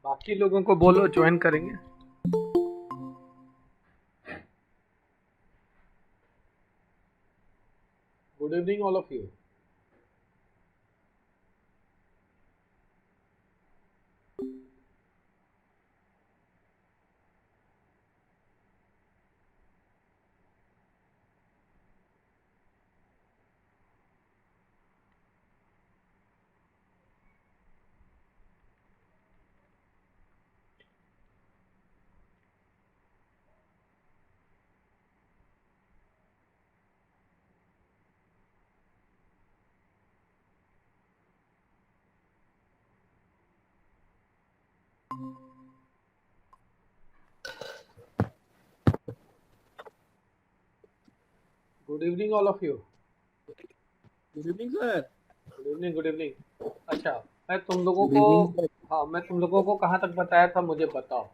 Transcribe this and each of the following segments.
बाकी लोगों को बोलो ज्वाइन करेंगे। Good evening all of you. Good evening all of you. Good evening sir. Good evening, good evening. अच्छा, मैं तुम लोगों गुड को इवनिंग सर। हाँ, मैं तुम लोगों को कहाँ तक बताया था मुझे बताओ।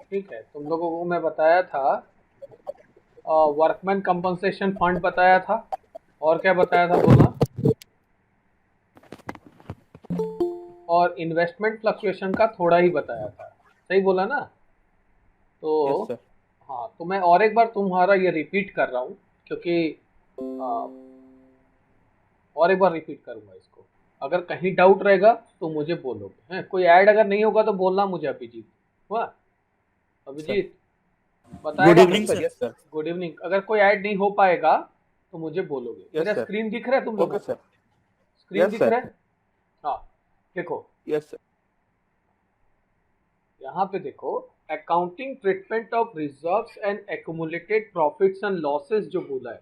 ठीक है, तुम लोगों को मैं बताया था वर्कमैन कंपनसेशन फंड बताया था, और क्या बताया था बोलना, और इन्वेस्टमेंट फ्लक्चुएशन का थोड़ा ही बताया था। सही बोला ना? तो यस सर। हाँ, तो मैं और एक बार तुम्हारा ये रिपीट कर रहा हूँ, क्योंकि और एक बार रिपीट करूंगा इसको। अगर कहीं डाउट रहेगा तो मुझे बोलोगे हैं। कोई ऐड अगर नहीं होगा तो बोलना मुझे। अभिजीत हुआ? सर अभिजीत गुड बताएगा इवनिंग मुझे। Sir. Yes sir. Good evening. अगर कोई ऐड नहीं हो पाएगा तो मुझे बोलोगे। यस मेरा सर। स्क्रीन दिख रहा है तुम लोगों ओके को? सर। स्क्रीन यस दिख सर। रहा है? हाँ, देखो यस सर। यहाँ पे देखो, accounting treatment of reserves and accumulated profits and losses जो बोला है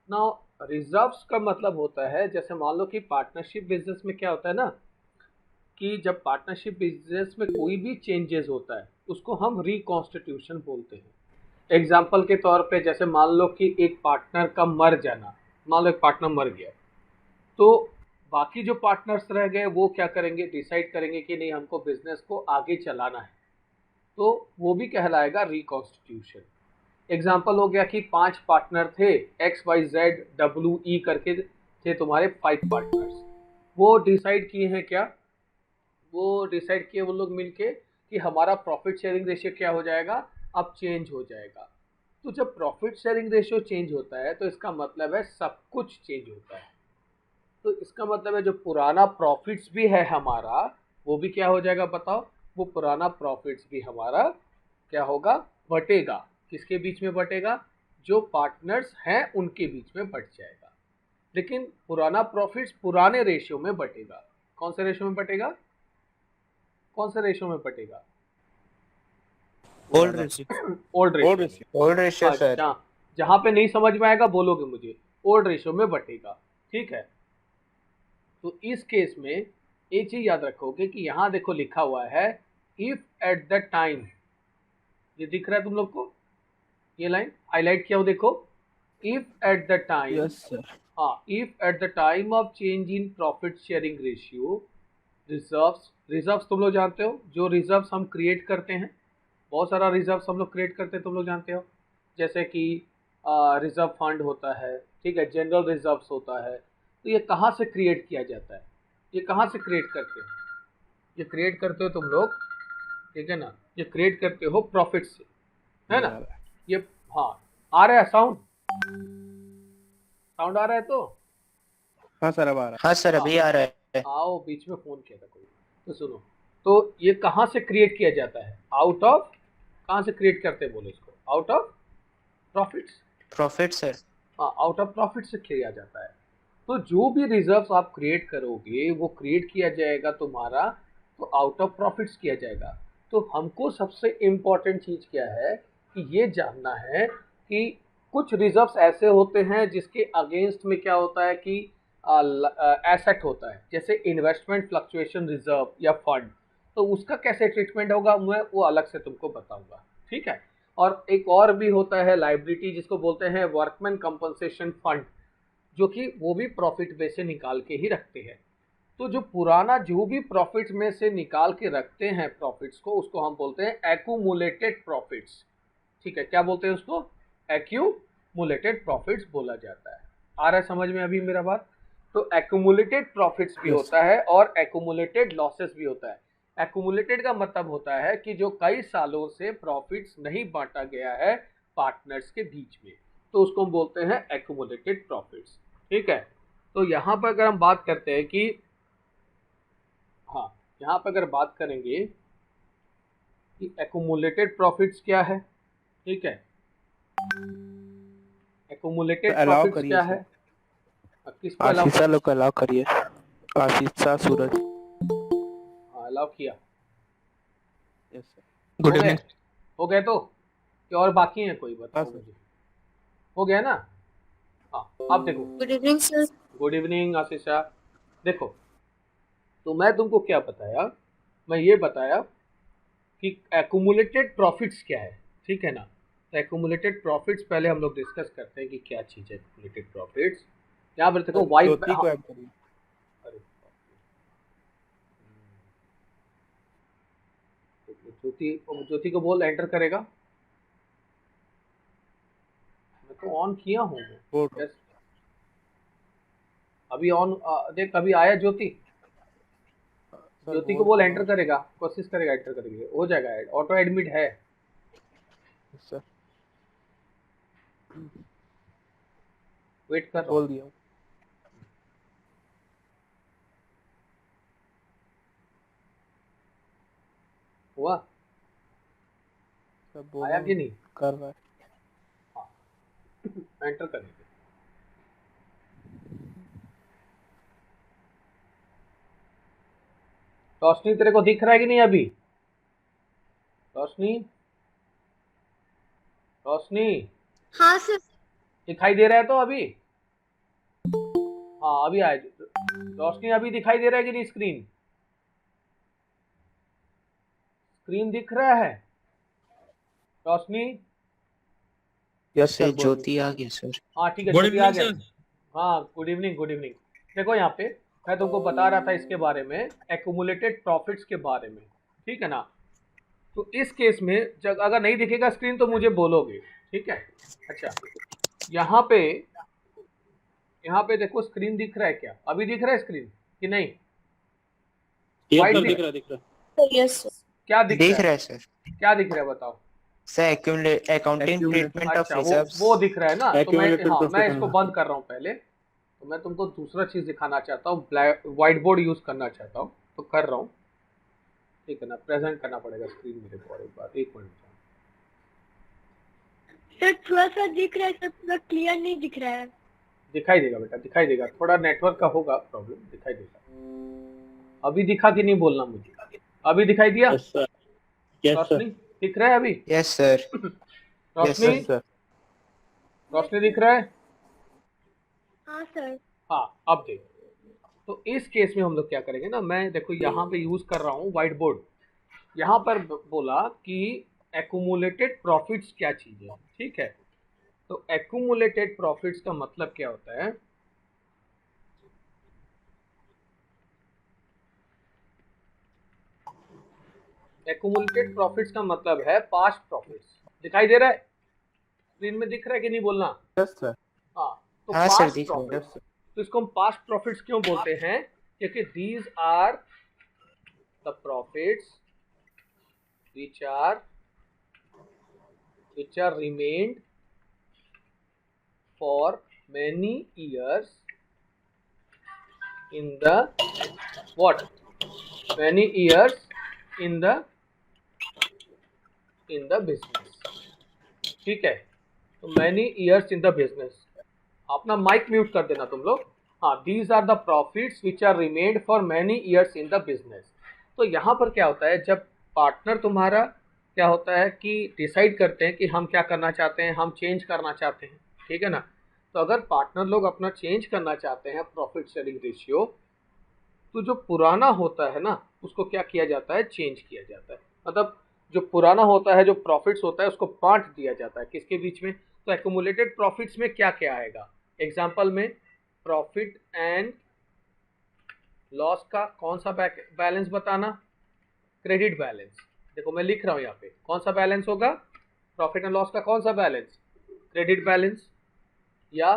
ना। रिजर्व्स का मतलब होता है, जैसे मान लो कि पार्टनरशिप बिजनेस में क्या होता है ना, कि जब पार्टनरशिप बिजनेस में कोई भी चेंजेस होता है उसको हम रिकॉन्स्टिट्यूशन बोलते हैं। एग्जाम्पल के तौर पे जैसे मान लो कि एक पार्टनर का मर जाना, मान लो एक पार्टनर मर गया, तो बाकी जो पार्टनर्स रह गए वो क्या करेंगे, डिसाइड करेंगे कि नहीं हमको बिजनेस को आगे चलाना है, तो वो भी कहलाएगा रिकॉन्स्टिट्यूशन। एग्जाम्पल हो गया कि 5 पार्टनर थे, X Y Z W E करके थे तुम्हारे 5 पार्टनर्स। वो डिसाइड किए हैं क्या, वो डिसाइड किए वो लोग मिलके कि हमारा प्रॉफिट शेयरिंग रेशियो क्या हो जाएगा, अब चेंज हो जाएगा। तो जब प्रॉफिट शेयरिंग रेशियो चेंज होता है तो इसका मतलब है सब कुछ चेंज होता है। तो इसका मतलब है जो पुराना प्रॉफिट्स भी है हमारा, वो भी क्या हो जाएगा बताओ? वो पुराना प्रॉफिट्स भी हमारा क्या होगा, बटेगा। किसके बीच में बटेगा? जो पार्टनर्स हैं उनके बीच में बट जाएगा। लेकिन पुराना प्रॉफिट्स पुराने रेशियो में बटेगा। कौन से रेशियो में बटेगा? कौन से रेशियो में बटेगा? Old ratio. Old old ratio में। रेशियो। ओल्ड रेशियो हाँ, सर। जहाँ पे नहीं समझ में आएगा बोलोगे मुझे। ओल्ड रेशियो में बटेगा। ठीक है, तो इस केस में एक चीज याद रखोगे कि यहाँ देखो लिखा हुआ है, इफ एट द टाइम, ये दिख रहा है तुम लोग को? ये लाइन हाईलाइट किया हो देखो, if at the time, yes sir. हाँ, if at the time of change in profit sharing ratio reserves, reserves तुम लोग जानते हो, जो रिजर्व्स हम क्रिएट करते हैं, बहुत सारा रिजर्व्स हम लोग क्रिएट करते हैं, तुम लोग जानते हो। जैसे कि रिजर्व फंड होता है, ठीक है, जनरल रिजर्व्स होता है। तो ये कहाँ से क्रिएट किया जाता है? ये कहाँ से क्रिएट करते हो? ये क्रिएट करते हो तुम लोग, ठीक है ना, ये क्रिएट करते हो प्रॉफिट से, है ना? बराबर। ये, हाँ, आ रहा है साउंड? साउंड आ रहा है तो? हाँ सर अब आ रहा हाँ सर हाँ, अभी आ रहा है। आओ, बीच में फोन किया था कोई। तो सुनो, तो ये कहाँ से क्रिएट किया जाता है? आउट ऑफ, कहाँ से क्रिएट करते हैं बोलो इसको? Out of profits. Profit sir. हाँ, आउट ऑफ प्रॉफिट से किया जाता है। तो जो भी रिजर्व्स आप क्रिएट करोगे वो क्रिएट किया जाएगा तुम्हारा, तो आउट ऑफ प्रॉफिट्स किया जाएगा। तो हमको सबसे इम्पोर्टेंट चीज क्या है कि ये जानना है कि कुछ रिजर्व्स ऐसे होते हैं जिसके अगेंस्ट में क्या होता है कि एसेट होता है, जैसे इन्वेस्टमेंट फ्लक्चुएशन रिजर्व या फंड। तो उसका कैसे ट्रीटमेंट होगा मैं वो अलग से तुमको बताऊंगा। ठीक है, और एक और भी होता है लाइबिलिटी, जिसको बोलते हैं वर्कमैन कंपनसेशन फंड, जो कि वो भी प्रॉफिट में से निकाल के ही रखते हैं। तो जो पुराना जो भी प्रॉफिट में से निकाल के रखते हैं प्रॉफिट्स को, उसको हम बोलते हैं एक्यूमुलेटेड प्रॉफिट्स। ठीक है, क्या बोलते हैं उसको? एक्यूमुलेटेड प्रॉफिट्स बोला जाता है। आ रहा है समझ में अभी मेरा बात? तो एक्यूमुलेटेड प्रॉफिट्स भी यस होता है और एक्यूमुलेटेड लॉसेस भी होता है। एक्यूमुलेटेड का मतलब होता है कि जो कई सालों से प्रॉफिट्स नहीं बांटा गया है पार्टनर्स के बीच में, तो उसको हम बोलते हैं एक्यूमुलेटेड प्रॉफिट्स। ठीक है, तो यहाँ पर अगर हम बात करते हैं कि हाँ, यहाँ पर अगर बात करेंगे कि एक्यूमुलेटेड प्रॉफिट्स क्या है, ठीक है, एक्यूमुलेटेड अलाउ प्रॉफिट्स करिए क्या सर। है, किसको अलाउ आशीषा लोग को अलाउ करिए। आशीषा सूरज। अलाउ किया? Yes sir. हो गुड गए? इवनिंग। हो गए तो कि और बाकी हैं कोई, हाँ बताओ सर। मुझे। हो गया ना? हाँ, अब देखो। Good evening sir. Good evening Ashisha. देखो, तो मैं तुमको क्या बताया, मैं ये बताया कि एक्यूमुलेटेड प्रॉफिट्स क्या है, ठीक है ना। तो एक्यूमुलेटेड प्रॉफिट्स पहले हम लोग डिस्कस करते हैं कि क्या चीज़ है एक्यूमुलेटेड प्रॉफिट्स। यहाँ पर देखो वाइट, ज्योति को ऐड करिए। अरे ज्योति, ज्योति को बोल एंटर करेगा। मैं तो ऑन किया हूँ बोर्ड। यस, अभी ऑन देख, अभी आया ज्योति। सर ज्योति को बोल बोल तो एंटर करेगा, कोशिश करेगा एंटर करेंगे, हो जाएगा ऐड, ऑटो एडमिट है। सर वेट कर रहा हूँ। बोल दिया। हुआ? सर बोलो। आया कि नहीं? कर रहा है। हाँ, एंटर करेंगे। रोशनी तेरे को दिख रहा है कि नहीं अभी? रोशनी, रोशनी हाँ सर। दिखाई दे रहा है तो अभी? हाँ अभी आया। रोशनी अभी दिखाई दे रहा है कि नहीं? स्क्रीन, स्क्रीन दिख रहा है रोशनी? Yes sir. ज्योति आ गया सर। हाँ ठीक है, ज्योति आ गया। हाँ गुड इवनिंग, गुड इवनिंग। देखो यहाँ पे मैं तुमको बता रहा था इसके बारे में, एक्यूमुलेटेड प्रॉफिट्स के बारे में, ठीक है ना। तो इस केस में जब अगर नहीं दिखेगा स्क्रीन तो मुझे बोलोगे, ठीक है। अच्छा, यहाँ पे देखो स्क्रीन दिख रहा है क्या? अभी दिख रहा है स्क्रीन कि नहीं? यस White सर, दिख रहा दिख रहा। Yes sir. क्या दिख दिख रहा रहा है? है सर। क्या दिख रहा है बताओ? सर अकाउंटिंग ट्रीटमेंट ऑफ अच्छा, रिजर्व्स। वो दिख रहा है ना। तो मैं, Accumulated हाँ, मैं profit, इसको हाँ। बंद कर रहा हूँ पहले। तो मैं तुमको दूसरा चीज दिखाना चाहता हूँ, ब्लैक व्हाइट बोर्ड यूज करना चाहता हूँ, तो कर रहा हूँ, ठीक है ना। प्रेजेंट करना पड़ेगा स्क्रीन मेरे को एक बार, एक मिनट। सर थोड़ा सा दिख रहा है सर, पूरा क्लियर नहीं दिख रहा है। दिखाई देगा बेटा, दिखाई देगा, थोड़ा नेटवर्क का होगा प्रॉब्लम, दिखाई देगा। अभी दिखा कि नहीं बोलना मुझे, अभी दिखाई दिया? Yes sir. Yes Roshni sir. दिख रहा है अभी? Yes sir. Roshni, yes sir. Roshni दिख रहा है? हाँ सर। हाँ, अब देख। तो इस केस में हम लोग क्या करेंगे ना, मैं देखो यहाँ पे यूज कर रहा हूँ व्हाइट बोर्ड। यहाँ पर बोला कि एक्यूमुलेटेड प्रॉफिट्स क्या चीज है, ठीक है। तो एक्यूमुलेटेड प्रॉफिट्स का मतलब क्या होता है? एक्यूमुलेटेड प्रॉफिट्स का मतलब है पास्ट प्रॉफिट्स। दिखाई दे रहा है? स्क्रीन में दिख रहा है कि नहीं बोलना? Yes sir. हाँ, तो हाँ सर, पास्ट दिख रहा है। प्रॉफिट्स, तो इसको हम पास्ट प्रॉफिट्स क्यों बोलते हैं? क्योंकि these are the profits which are remained for many years in the what? Many years in the business, ठीक है। तो many years in the business, अपना माइक म्यूट कर देना तुम लोग। हाँ, these are the profits which are remained for many years in the business। तो यहाँ पर क्या होता है, जब पार्टनर तुम्हारा क्या होता है कि डिसाइड करते हैं कि हम क्या करना चाहते हैं, हम चेंज करना चाहते हैं, ठीक है ना। तो अगर पार्टनर लोग अपना चेंज करना चाहते हैं प्रॉफिट शेयरिंग रेशियो, तो जो पुराना होता है ना उसको क्या किया जाता है, चेंज किया जाता है। मतलब जो पुराना होता है, जो प्रॉफिट्स होता है, उसको बांट दिया जाता है किसके बीच में? तो एक्यूमुलेटेड प्रॉफिट्स में क्या क्या आएगा? एग्जाम्पल में प्रॉफिट एंड लॉस का कौन सा बैलेंस बताना? Credit balance. देखो मैं लिख रहा हूँ यहाँ पे, कौन सा बैलेंस होगा? प्रॉफिट एंड लॉस का कौन सा बैलेंस? क्रेडिट बैलेंस या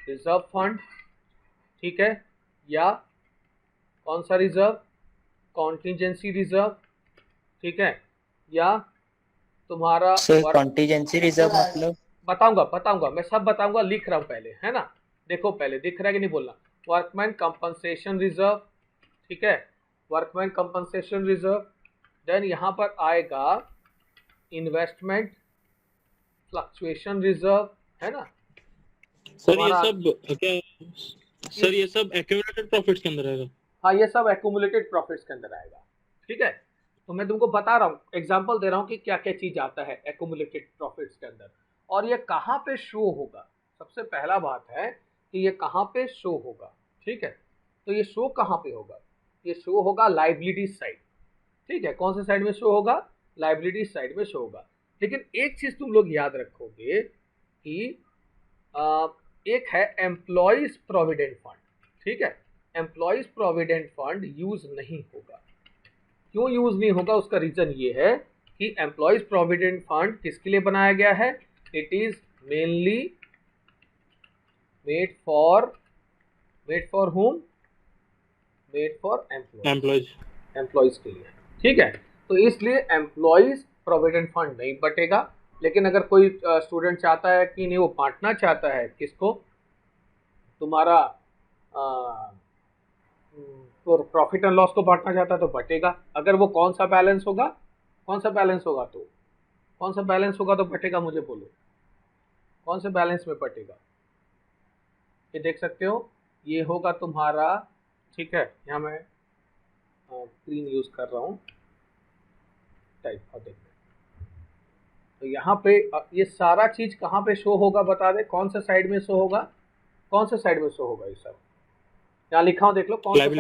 रिजर्व फंड, ठीक है, या कौन सा रिजर्व? कॉन्टिजेंसी रिजर्व, ठीक है, या तुम्हारा सर कॉन्टीजेंसी रिजर्व मतलब बताऊंगा मैं सब बताऊंगा, लिख रहा हूं पहले, है ना। देखो पहले दिख रहा है कि नहीं बोलना। वर्कमैन कंपनसेशन रिजर्व, ठीक है, वर्कमैन कंपनसेशन रिजर्व। देन यहाँ पर आएगा इन्वेस्टमेंट फ्लक्चुएशन रिजर्व, है ना। सर ये तुम्हारा सब क्या, सर ये सब एक्यूमुलेटेड प्रॉफिट्स के अंदर आएगा? हाँ, ये सब एक्यूमुलेटेड प्रॉफिट्स के अंदर आएगा, ठीक है। तो मैं तुमको बता रहा हूँ, एग्जांपल दे रहा हूँ कि क्या क्या चीज आता है एक्यूमुलेटेड प्रॉफिट्स के अंदर, और ये कहाँ पे शो होगा। सबसे पहला बात है कि ये कहाँ पे शो होगा, ठीक है। तो ये शो कहाँ पे होगा, ये शो होगा लाइबिलिटी साइड, ठीक है। कौन से साइड में शो होगा, लाइबिलिटी साइड में शो होगा। लेकिन एक चीज तुम लोग याद रखोगे कि एक है एम्प्लॉयज प्रोविडेंट फंड, ठीक है। एम्प्लॉयज प्रोविडेंट फंड यूज नहीं होगा। क्यों यूज नहीं होगा, उसका रीजन ये है कि एम्प्लॉयज प्रोविडेंट फंड किसके लिए बनाया गया है। It is mainly made for whom, made for employees employees के लिए, ठीक है। तो इसलिए एम्प्लॉयज प्रोविडेंट फंड नहीं बटेगा। लेकिन अगर कोई स्टूडेंट चाहता है कि नहीं, वो बांटना चाहता है किसको, तुम्हारा तो प्रॉफिट एंड लॉस को बांटना चाहता है तो बटेगा। अगर वो कौन सा बैलेंस होगा, कौन सा बैलेंस होगा तो बटेगा, मुझे बोलो कौन से बैलेंस में बटेगा। ये देख सकते हो, ये होगा तुम्हारा, ठीक है। यहाँ मैं स्क्रीन यूज कर रहा हूँ, टाइप और देखना। तो यहाँ पे ये सारा चीज कहाँ पे शो होगा बता दे, कौन से साइड में शो होगा, कौन से साइड में शो होगा ये सब। यहाँ लिखा हूँ देख लो, कौन सा साइड,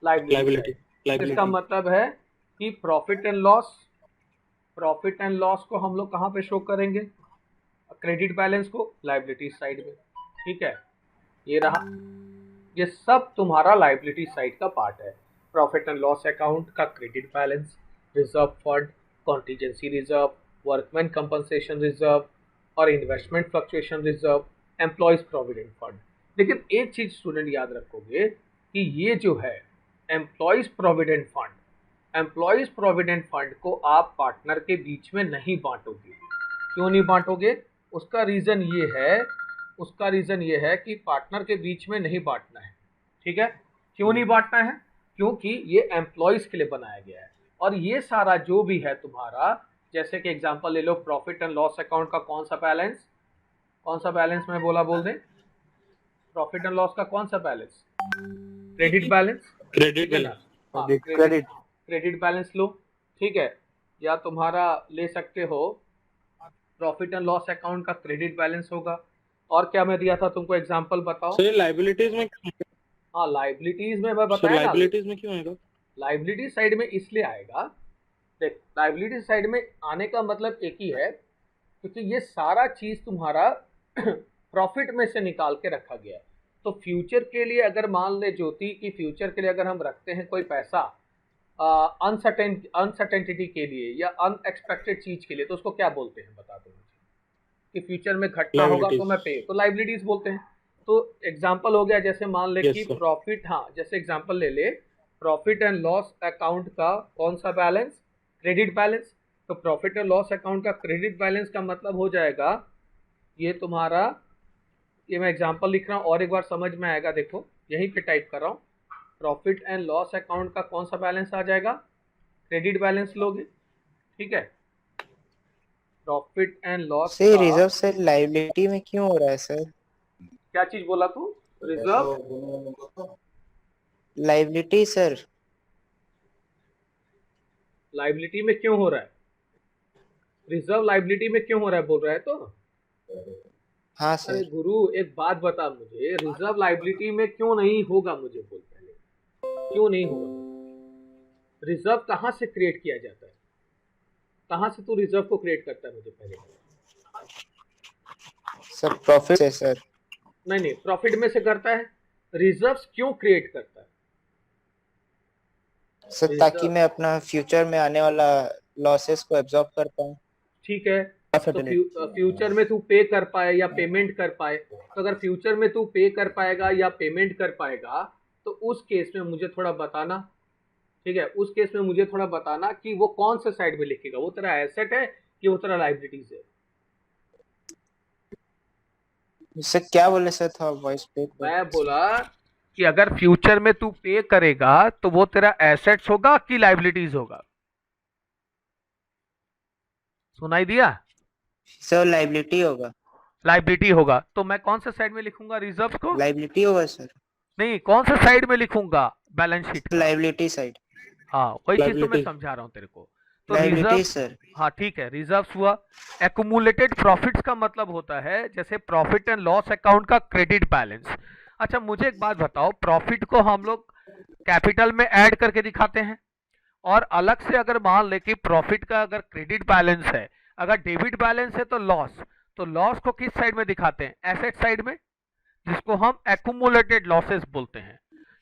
लाइबिलिटी। इसका मतलब है कि प्रॉफिट एंड लॉस को हम लोग कहाँ पे शो करेंगे, क्रेडिट बैलेंस को लाइबिलिटी साइड में, ठीक है। ये रहा, ये सब तुम्हारा लाइबिलिटी साइड का पार्ट है। प्रॉफिट एंड लॉस अकाउंट का credit balance, reserve fund, contingency reserve, workman compensation reserve और investment fluctuation reserve, employees provident fund. लेकिन एक चीज स्टूडेंट याद रखोगे कि ये जो है एम्प्लॉयज प्रोविडेंट फंड को आप पार्टनर के बीच में नहीं बांटोगे। क्यों नहीं बांटोगे, उसका रीजन ये है कि पार्टनर के बीच में नहीं बांटना है, ठीक है। क्यों नहीं बांटना है, क्योंकि ये एम्प्लॉयज के लिए बनाया गया है। और ये सारा जो भी है तुम्हारा, जैसे कि एग्जांपल ले लो, प्रॉफिट एंड लॉस अकाउंट का कौन सा बैलेंस मैं बोला, बोल दे। प्रॉफिट एंड लॉस का कौन सा balance, credit balance, credit balance लो, ठीक है। या तुम्हारा ले सकते हो प्रॉफिट एंड लॉस अकाउंट का क्रेडिट बैलेंस होगा। और क्या मैं दिया था तुमको एग्जांपल, बताओ। सर लायबिलिटीज में, हाँ, लाइबिलिटीज में मैं बताया ना, लायबिलिटीज में क्यों आएगा? लाइबिलिटी साइड में इसलिए आएगा, देख लाइबिलिटी साइड में आने का मतलब एक ही है, क्योंकि ये सारा चीज तुम्हारा प्रॉफिट में से निकाल के रखा गया है। तो फ्यूचर के लिए अगर मान ले ज्योति कि फ्यूचर के लिए अगर हम रखते हैं कोई पैसा अनसर्टेनिटी के लिए या अनएक्सपेक्टेड चीज के लिए, तो उसको क्या बोलते हैं बता दो मुझे, कि फ्यूचर में घटना होगा तो मैं पे, तो लाइबिलिटीज बोलते हैं। तो एग्जांपल हो गया, जैसे मान ले कि प्रॉफिट, हाँ जैसे एग्जांपल ले ले, प्रॉफिट एंड लॉस अकाउंट का कौन सा बैलेंस, क्रेडिट बैलेंस। तो प्रॉफिट एंड लॉस अकाउंट का क्रेडिट बैलेंस का मतलब हो जाएगा ये तुम्हारा, ये मैं एग्जांपल लिख रहा हूँ और एक बार समझ में आएगा, देखो यहीं पे टाइप कर रहा हूँ। प्रॉफिट एंड लॉस अकाउंट का कौन सा बैलेंस आ जाएगा, क्रेडिट बैलेंस लोगे, ठीक है। प्रॉफिट एंड लॉस से रिजर्व से लायबिलिटी में क्यों हो रहा है सर? क्या चीज बोला तू, रिजर्व लायबिलिटी सर, लाइबिलिटी में क्यों हो रहा है, रिजर्व लाइबिलिटी में क्यों हो रहा है बोल रहा है तो। हाँ अरे सर। गुरु एक बात बता मुझे, रिजर्व लाइबिलिटी में क्यों नहीं होगा, मुझे बोल पहले क्यों नहीं होगा। रिजर्व कहाँ से क्रिएट किया जाता है, कहाँ से तू रिजर्व को क्रिएट करता है मुझे पहले। सर प्रॉफिट से सर। नहीं, प्रॉफिट में से करता है। रिजर्व्स क्यों क्रिएट करता है सर? ताकि मैं अपना फ्यूचर में आने वाला लॉसेस को एब्जॉर्ब कर पाऊँ। ठीक है, तो फ्यूचर में तू पे कर पाए या पेमेंट कर पाए। तो अगर फ्यूचर में तू पे कर पाएगा या पेमेंट कर पाएगा, तो उस केस में मुझे थोड़ा बताना, ठीक है, उस केस में मुझे थोड़ा बताना कि वो कौन से साइड में लिखेगा, वो तेरा एसेट है कि वो तेरा लाइबिलिटीज है। सर क्या बोले सर, था वॉइस ब्रेक हुआ। मैं बोला कि अगर फ्यूचर में तू पे करेगा तो वो तेरा एसेट्स होगा कि लाइबिलिटीज होगा। सुनाई दिया? सर लाइबिलिटी होगा। लाइबिलिटी होगा, तो मैं कौन से साइड में लिखूंगा रिजर्व को? लाइबिलिटी होगा सर। नहीं, कौन से साइड में लिखूंगा बैलेंस शीट का? Liability side. हाँ, वही चीज तो मैं लाइबिलिटी। समझा रहा हूँ तेरे को। तो लाइबिलिटी रिजर्व, सर। हाँ ठीक है, रिजर्व्स हुआ। एक्यूमुलेटेड प्रॉफिट्स का मतलब होता है जैसे प्रॉफिट एंड लॉस अकाउंट का क्रेडिट बैलेंस। अच्छा मुझे एक बात बताओ, प्रॉफिट को हम लोग कैपिटल में ऐड करके दिखाते हैं, और अलग से अगर मान ले कि प्रॉफिट का अगर क्रेडिट बैलेंस है, अगर डेबिट बैलेंस है तो लॉस, तो लॉस को किस साइड में दिखाते हैं? एसेट साइड में, जिसको हम एक्यूमुलेटेड लॉसेस बोलते हैं,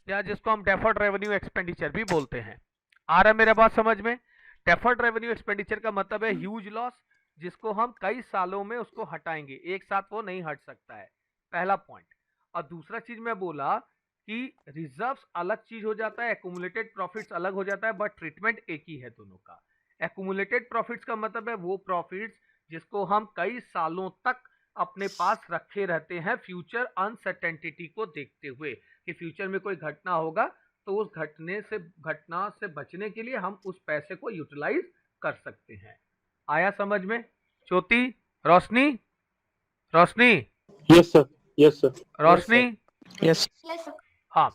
या जिसको हम डेफर्ड रेवेन्यू एक्सपेंडिचर भी बोलते हैं। आ रहा है मेरा बात समझ में? डेफर्ड रेवेन्यू एक्सपेंडिचर का मतलब है ह्यूज लॉस, जिसको हम कई सालों में उसको हटाएंगे, एक साथ वो नहीं हट सकता है, पहला पॉइंट। और दूसरा चीज मैं बोला कि रिजर्व्स अलग चीज हो जाता है, एक्यूमुलेटेड प्रॉफिट्स अलग हो जाता है, बट ट्रीटमेंट एक ही है दोनों का। एक्यूमुलेटेड प्रॉफिट्स का मतलब है वो प्रॉफिट्स जिसको हम कई सालों तक अपने पास रखे रहते हैं, फ्यूचर अनसर्टेनिटी को देखते हुए कि फ्यूचर में कोई घटना होगा तो उस घटना से बचने के लिए हम उस पैसे को यूटिलाइज कर सकते हैं। आया समझ में? ज्योति, रोशनी, रोशनी, yes sir, yes sir. Roshni, yes. हाँ।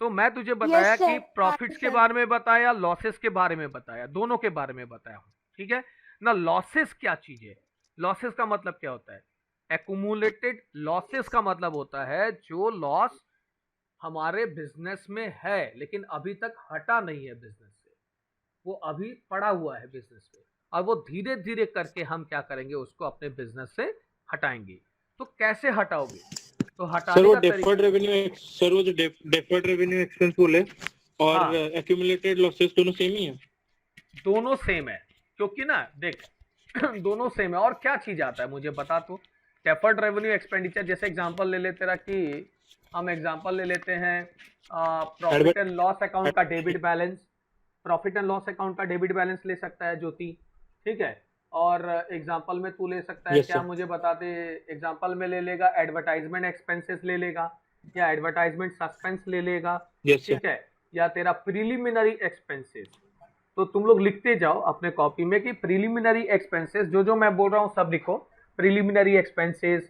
तो मैं तुझे बताया Yes, sir. कि प्रॉफिट्स के sir. बारे में बताया, लॉसेस के बारे में बताया, दोनों के बारे में बताया हूं, ठीक है ना? लॉसेस क्या चीज है? लॉसेस का मतलब क्या होता है? एक्यूमुलेटेड लॉसेस का मतलब होता है जो लॉस हमारे बिजनेस में है लेकिन अभी तक हटा नहीं है बिजनेस से, वो अभी पड़ा हुआ है बिजनेस में, और वो धीरे धीरे करके हम क्या करेंगे, उसको अपने बिजनेस से हटाएंगे। तो कैसे हटाओगे? तो सर हटाने वो का तरीका, डेफर्ड रेवेन्यू, सर वो जो डेफर्ड रेवेन्यू एक्सपेंस बोले और हाँ एक्यूमुलेटेड लॉसेस दोनों सेम ही है। दोनों सेम है, क्योंकि ना देख दोनों सेम है। और क्या चीज आता है मुझे बता तो। डेफर्ड रेवेन्यू एक्सपेंडिचर, जैसे एग्जांपल ले ले तेरा कि हम एग्जांपल ले लेते हैं प्रॉफिट एंड लॉस अकाउंट का debit balance. Profit and loss account का डेबिट बैलेंस ले सकता है ज्योति, ठीक है। और एग्जांपल में तू ले सकता है, यस क्या सर। मुझे बता दे, एग्जांपल में ले लेगा एडवर्टाइजमेंट एक्सपेंसेस ले लेगा, या एडवर्टाइजमेंट सस्पेंस ले लेगा, यस सर। ठीक है, या तेरा प्रिलिमिनरी एक्सपेंसेस। तो तुम लोग लिखते जाओ अपने कॉपी में कि प्रिलिमिनरी एक्सपेंसेस, जो जो मैं बोल रहा हूँ सब लिखो। Preliminary expenses,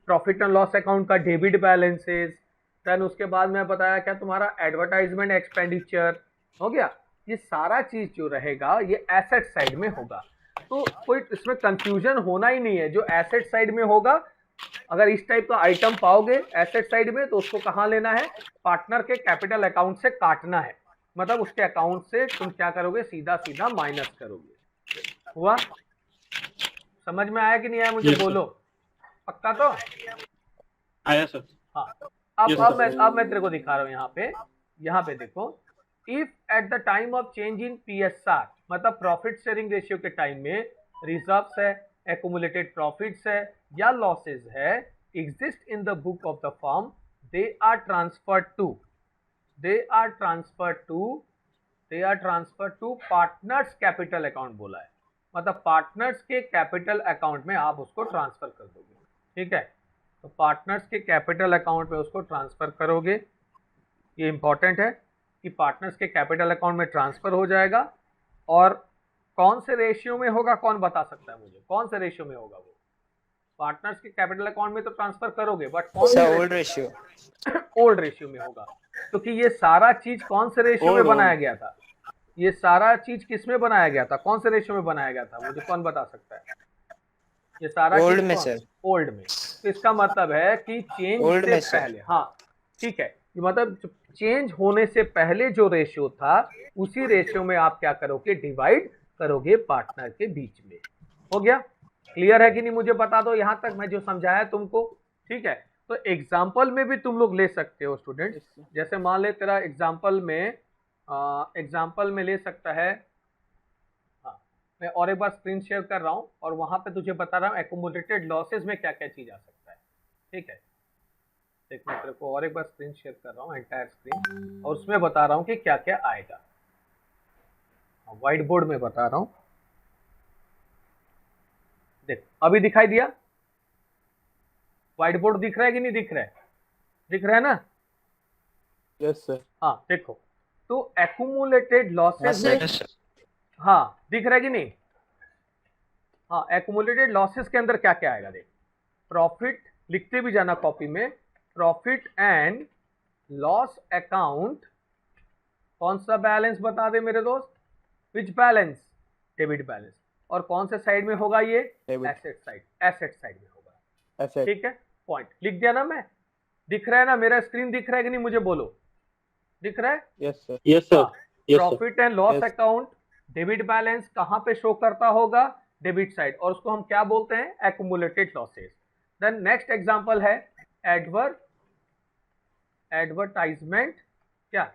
profit and loss account का डेबिट बैलेंसेस, देन उसके बाद मैं बताया क्या तुम्हारा एडवर्टाइजमेंट एक्सपेंडिचर हो गया। ये सारा चीज जो रहेगा ये एसेट साइड में होगा, तो कोई इसमें कंफ्यूजन होना ही नहीं है। जो एसेट साइड में होगा, अगर इस टाइप का आइटम पाओगे एसेट साइड में, तो उसको कहाँ लेना है? पार्टनर के कैपिटल अकाउंट से काटना है, मतलब उसके अकाउंट से तुम क्या करोगे, सीधा सीधा माइनस करोगे। हुआ? समझ में आया कि नहीं आया मुझे Yes, sir. बोलो, पक्का तो? आया सर। हाँ। अब Yes, अब sir. मैं तेरे को दिखा रहा हूँ यहाँ पे देखो। If at the time of change in PSR, मतलब प्रॉफिट शेयरिंग रेशियो के टाइम में रिजर्व्स है, एक्यूमुलेटेड प्रॉफिट्स है या लॉसेस है, exist in the book of the firm, they are transferred to partners capital account बोला है, मतलब पार्टनर्स के कैपिटल अकाउंट में आप उसको ट्रांसफर कर दोगे, ठीक है। तो पार्टनर्स के कैपिटल अकाउंट में उसको ट्रांसफर करोगे, ये इंपॉर्टेंट है कि पार्टनर्स के कैपिटल अकाउंट में ट्रांसफर हो जाएगा। और कौन से रेशियो में होगा, कौन बता सकता है मुझे, कौन से रेशियो में होगा? वो पार्टनर्स के कैपिटल अकाउंट में तो ट्रांसफर करोगे, बट कौन से ओल्ड रेशियो। ओल्ड रेशियो में होगा। तो कि ये सारा चीज कौन से रेशियो में बनाया गया था? ये सारा चीज किस में बनाया गया था, कौन से रेशियो में बनाया गया था, मुझे कौन बता सकता है? ये सारा ओल्ड चीज में कौन? सर। ओल्ड में। तो इसका मतलब है कि चेंज ओल्ड से में सर। पहले, हाँ ठीक है, ये मतलब चेंज होने से पहले जो रेशियो था उसी रेशियो में आप क्या करोगे, डिवाइड करोगे पार्टनर के बीच में। हो गया? क्लियर है कि नहीं मुझे बता दो यहां तक मैं जो समझाया तुमको, ठीक है। तो एग्जाम्पल में भी तुम लोग ले सकते हो स्टूडेंट, जैसे मान ले तेरा एग्जाम्पल में ले सकता है। हाँ, मैं और एक बार स्क्रीन शेयर कर रहा हूं और वहां पे तुझे बता रहा हूं एक्यूमुलेटेड लॉसेस में क्या क्या चीज आ सकता है, ठीक है। देख मैं तेरे को और एक बार स्क्रीन शेयर कर रहा हूँ, एंटायर स्क्रीन, और उसमें बता रहा हूँ कि क्या क्या आएगा। व्हाइट बोर्ड में बता रहा हूं, देख अभी दिखाई दिया, व्हाइट बोर्ड दिख रहा है कि नहीं दिख रहा है? दिख रहा है ना? Yes sir. हाँ देखो, तो एक्यूमुलेटेड लॉसेस में, Yes, sir. हाँ दिख रहा है कि नहीं? हाँ, एक्यूमुलेटेड लॉसेस के अंदर क्या क्या आएगा देख, प्रॉफिट लिखते भी जाना कॉपी में, प्रॉफिट एंड लॉस अकाउंट, कौन सा बैलेंस बता दे मेरे दोस्त? विच बैलेंस? Debit balance. और कौन से साइड में होगा ये? एसेट साइड, एसेट साइड में होगा। एसेट। ठीक है, पॉइंट लिख दिया ना मैं? दिख रहा है ना? मेरा स्क्रीन दिख रहा है कि नहीं मुझे बोलो, दिख रहा है? Yes sir. Yes sir, yes sir. Profit and loss Yes. Account, debit balance कहां पे शो करता होगा? डेबिट साइड, और उसको हम क्या बोलते हैं? Accumulated losses. Then next example है एडवर्टाइजमेंट, क्या?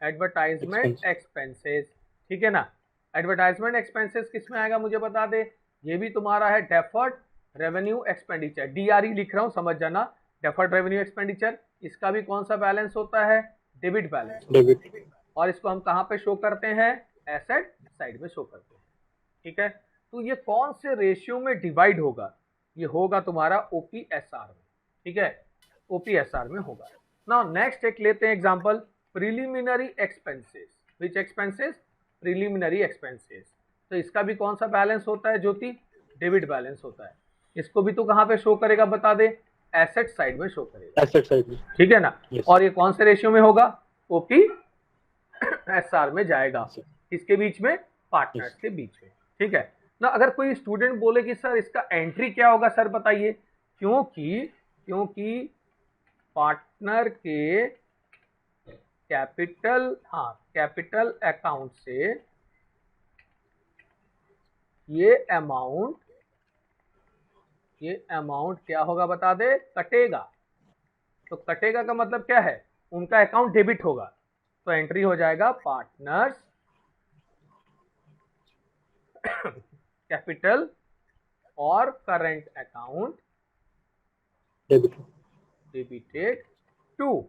एडवर्टाइजमेंट एक्सपेंसेस, ठीक है ना? एडवर्टाइजमेंट एक्सपेंसेस किस में आएगा मुझे बता दे? ये भी तुम्हारा है डेफर्ड रेवेन्यू एक्सपेंडिचर, डीआरई लिख रहा हूं समझ जाना, डेफर्ड रेवेन्यू एक्सपेंडिचर। इसका भी कौन सा बैलेंस होता है? Debit balance. डेबिट। और इसको हम कहां पे शो करते हैं? एसेट साइड में शो करते हैं। ठीक है, तो ये कौन से रेशियो में डिवाइड होगा? ये होगा तुम्हारा ओपीएसआर में। ठीक है, ओपीएसआर में होगा। नाउ नेक्स्ट एक लेते हैं एग्जांपल, प्रिलिमिनरी एक्सपेंसेस। विच एक्सपेंसेस? Preliminary expenses. तो इसका भी कौन सा बैलेंस होता है ज्योति? डेबिट बैलेंस होता है। इसको भी तो कहां पे शो करेगा बता दे? एसेट साइड में शो करेगा। एसेट साइड में। ठीक है ना? Yes. और ये कौन से रेशियो में होगा? ओपी एसआर में जाएगा। किसके बीच में? पार्टनर्स के बीच में। ठीक है ना? अगर कोई स्टूडेंट बोले कि सर इसका एंट्री क्या होगा सर बताइए, क्योंकि पार्टनर के कैपिटल, हाँ कैपिटल अकाउंट से ये अमाउंट क्या होगा बता दे? कटेगा। तो कटेगा का मतलब क्या है? उनका अकाउंट डेबिट होगा, तो एंट्री हो जाएगा पार्टनर्स कैपिटल और current account debit. Debited to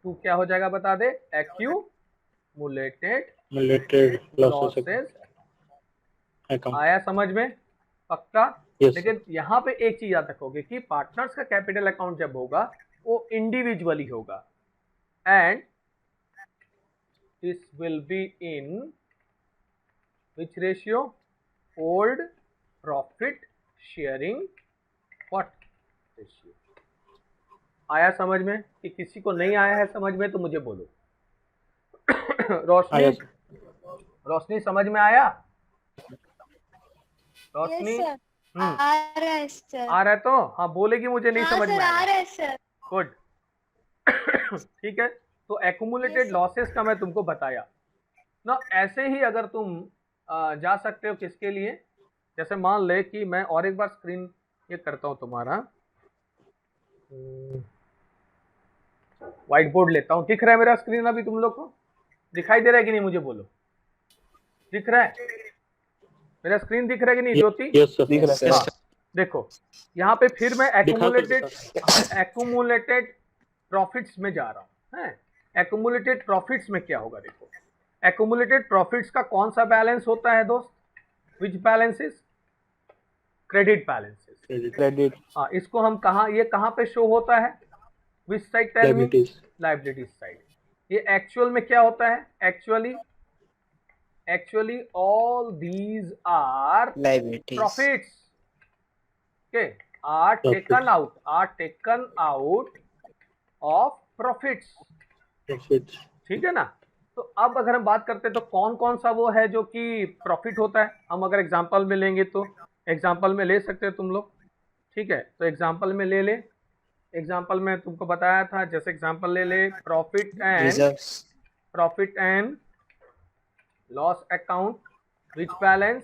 क्या हो जाएगा बता दे? Accumulated losses losses. अकाउंट। आया समझ में? पक्का? Yes. लेकिन यहाँ पे एक चीज याद रखोगे कि पार्टनर्स का कैपिटल अकाउंट जब होगा वो इंडिविजुअली होगा, and this will be in which ratio? Old profit sharing what ratio. आया समझ में? कि किसी को नहीं आया है समझ में तो मुझे बोलो। रोशनी समझ में आया? रोशनी? यस सर, आ रहा है सर। आ रहा है तो हाँ बोलेगी, मुझे नहीं हाँ समझ में सर, आ आया। रहा है सर। गुड। ठीक है, तो एक्यूमुलेटेड Yes, लॉसेस का मैं तुमको बताया ना। ऐसे ही अगर तुम जा सकते हो किसके लिए, जैसे मान ले कि मैं और एक बार स्क्रीन ये करता हूं तुम्हारा, व्हाइट बोर्ड लेता हूं। दिख रहा है मेरा स्क्रीन अभी तुम लोग को? दिखाई दे रहा है कि नहीं मुझे बोलो? दिख रहा है मेरा स्क्रीन? दिख रहा है कि नहीं ज्योति? Yes sir. दिख रहा है Yes, सर। sir. देखो यहाँ पे फिर मैं दिखा एक्यूमुलेटेड प्रॉफिट्स में जा रहा हूँ। हैं, एक्यूमुलेटेड प्रॉफिट्स में क्या होगा? देखो, एक्यूमुलेटेड प्रॉफिट्स का कौन सा बैलेंस होता है दोस्त? विच बैलेंसेस? Credit balances. क्रेडिट। हाँ, इसको हम कहाँ, ये कहाँ पे शो होता है? Which side? Tell me. Liabilities. Liabilities side. ये एक्चुअल में क्या होता है? Actually all these are Liabilities. profits, okay, are taken out of profits। प्रॉफिट। ठीक है ना? तो अब अगर हम बात करते हैं तो कौन कौन सा वो है जो कि प्रॉफिट होता है, हम अगर एग्जांपल में लेंगे तो एग्जांपल में ले सकते हो तुम लोग। ठीक है, तो एग्जांपल में ले ले। एग्जांपल में तुमको बताया था, जैसे एग्जांपल ले ले, Reserves. Profit and loss account, which balance?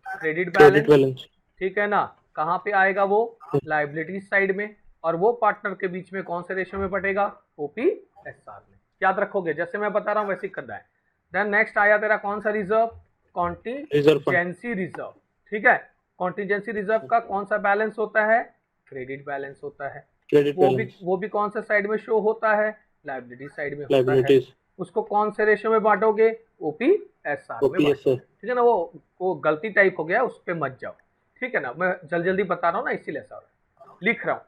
Credit credit balance. Balance. ठीक है ना? कहाँ पे आएगा वो? लायबिलिटी साइड में। और वो पार्टनर के बीच में कौन से रेशियो में बटेगा? ओपीएसआर में। याद रखोगे, जैसे मैं बता रहा हूँ वैसे ही करना है। देन नेक्स्ट आया तेरा कौन सा रिजर्व? Contingency reserve. ठीक है, कॉन्टीजेंसी रिजर्व का कौन सा बैलेंस होता है? क्रेडिट बैलेंस होता है। Credit balance. वो भी कौन सा साइड में शो होता है? लायबिलिटी साइड में होता है। लायबिलिटीज। उसको कौन से रेशियो में बांटोगे? OPSR में OPSR बांटोगे। ठीक है ना, वो गलती टाइप हो गया, उस पर मत जाओ। ठीक है ना, मैं जल्दी जल्दी बता रहा हूँ ना, इसीलिए ऐसा हो रहा है। लिख रहा हूँ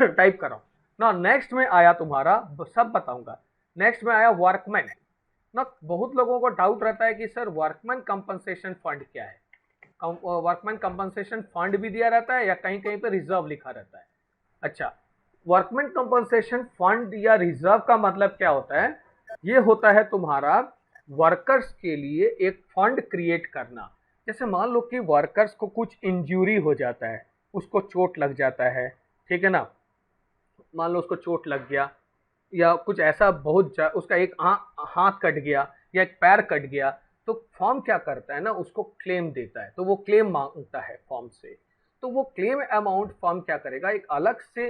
टाइप कर रहा हूँ ना। नेक्स्ट में आया तुम्हारा, सब बताऊंगा। नेक्स्ट में आया वर्कमैन ना। बहुत लोगों को डाउट रहता है कि सर वर्कमैन कंपनसेशन फंड क्या है। वर्कमैन कंपनसेशन फंड भी दिया रहता है या कहीं कहीं पे रिजर्व लिखा रहता है। अच्छा, वर्कमैन कंपनसेशन फंड या रिजर्व का मतलब क्या होता है? ये होता है तुम्हारा वर्कर्स के लिए एक फंड क्रिएट करना। जैसे मान लो कि वर्कर्स को कुछ इंजरी हो जाता है, उसको चोट लग जाता है, ठीक है ना, मान लो उसको चोट लग गया या कुछ ऐसा उसका एक हाथ कट गया या एक पैर कट गया, तो फॉर्म क्या करता है ना, उसको क्लेम देता है। तो वो क्लेम मांगता है फॉर्म से, तो वो क्लेम अमाउंट फॉर्म क्या करेगा, एक अलग से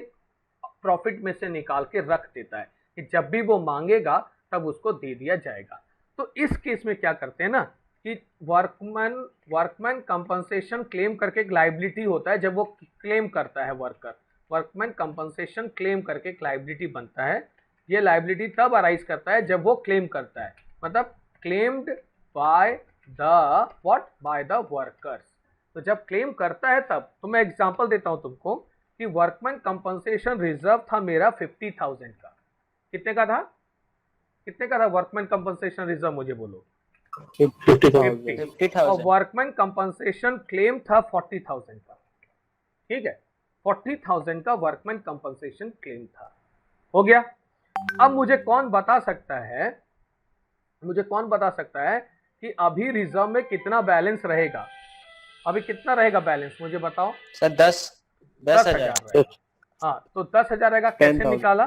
प्रॉफिट में से निकाल के रख देता है कि जब भी वो मांगेगा तब उसको दे दिया जाएगा। तो इस केस में क्या करते हैं ना कि वर्कमैन कंपनसेशन क्लेम करके एक लायबिलिटी होता है। जब वो क्लेम करता है वर्कर, वर्कमैन कंपनसेशन क्लेम करके एक लायबिलिटी बनता है। ये लायबिलिटी तब अराइज करता है जब वो क्लेम करता है, मतलब क्लेम्ड बाय द वर्कर्स। तो जब क्लेम करता है तब, तो मैं एग्जांपल देता हूं तुमको कि वर्कमैन कंपनसेशन रिजर्व था मेरा 50,000 का। कितने का था? कितने का था वर्कमैन कंपनसेशन रिजर्व, मुझे बोलो। 50,000। और वर्कमैन कंपनसेशन क्लेम था 40,000 का। ठीक है, 40,000 का वर्कमैन कंपनसेशन क्लेम था। हो गया। अब मुझे कौन बता सकता है कि अभी रिजर्व में कितना बैलेंस रहेगा? अभी कितना रहेगा बैलेंस, मुझे बताओ। सर 10,000 रहेगा। हाँ, तो 10,000 रहेगा। कैसे निकाला?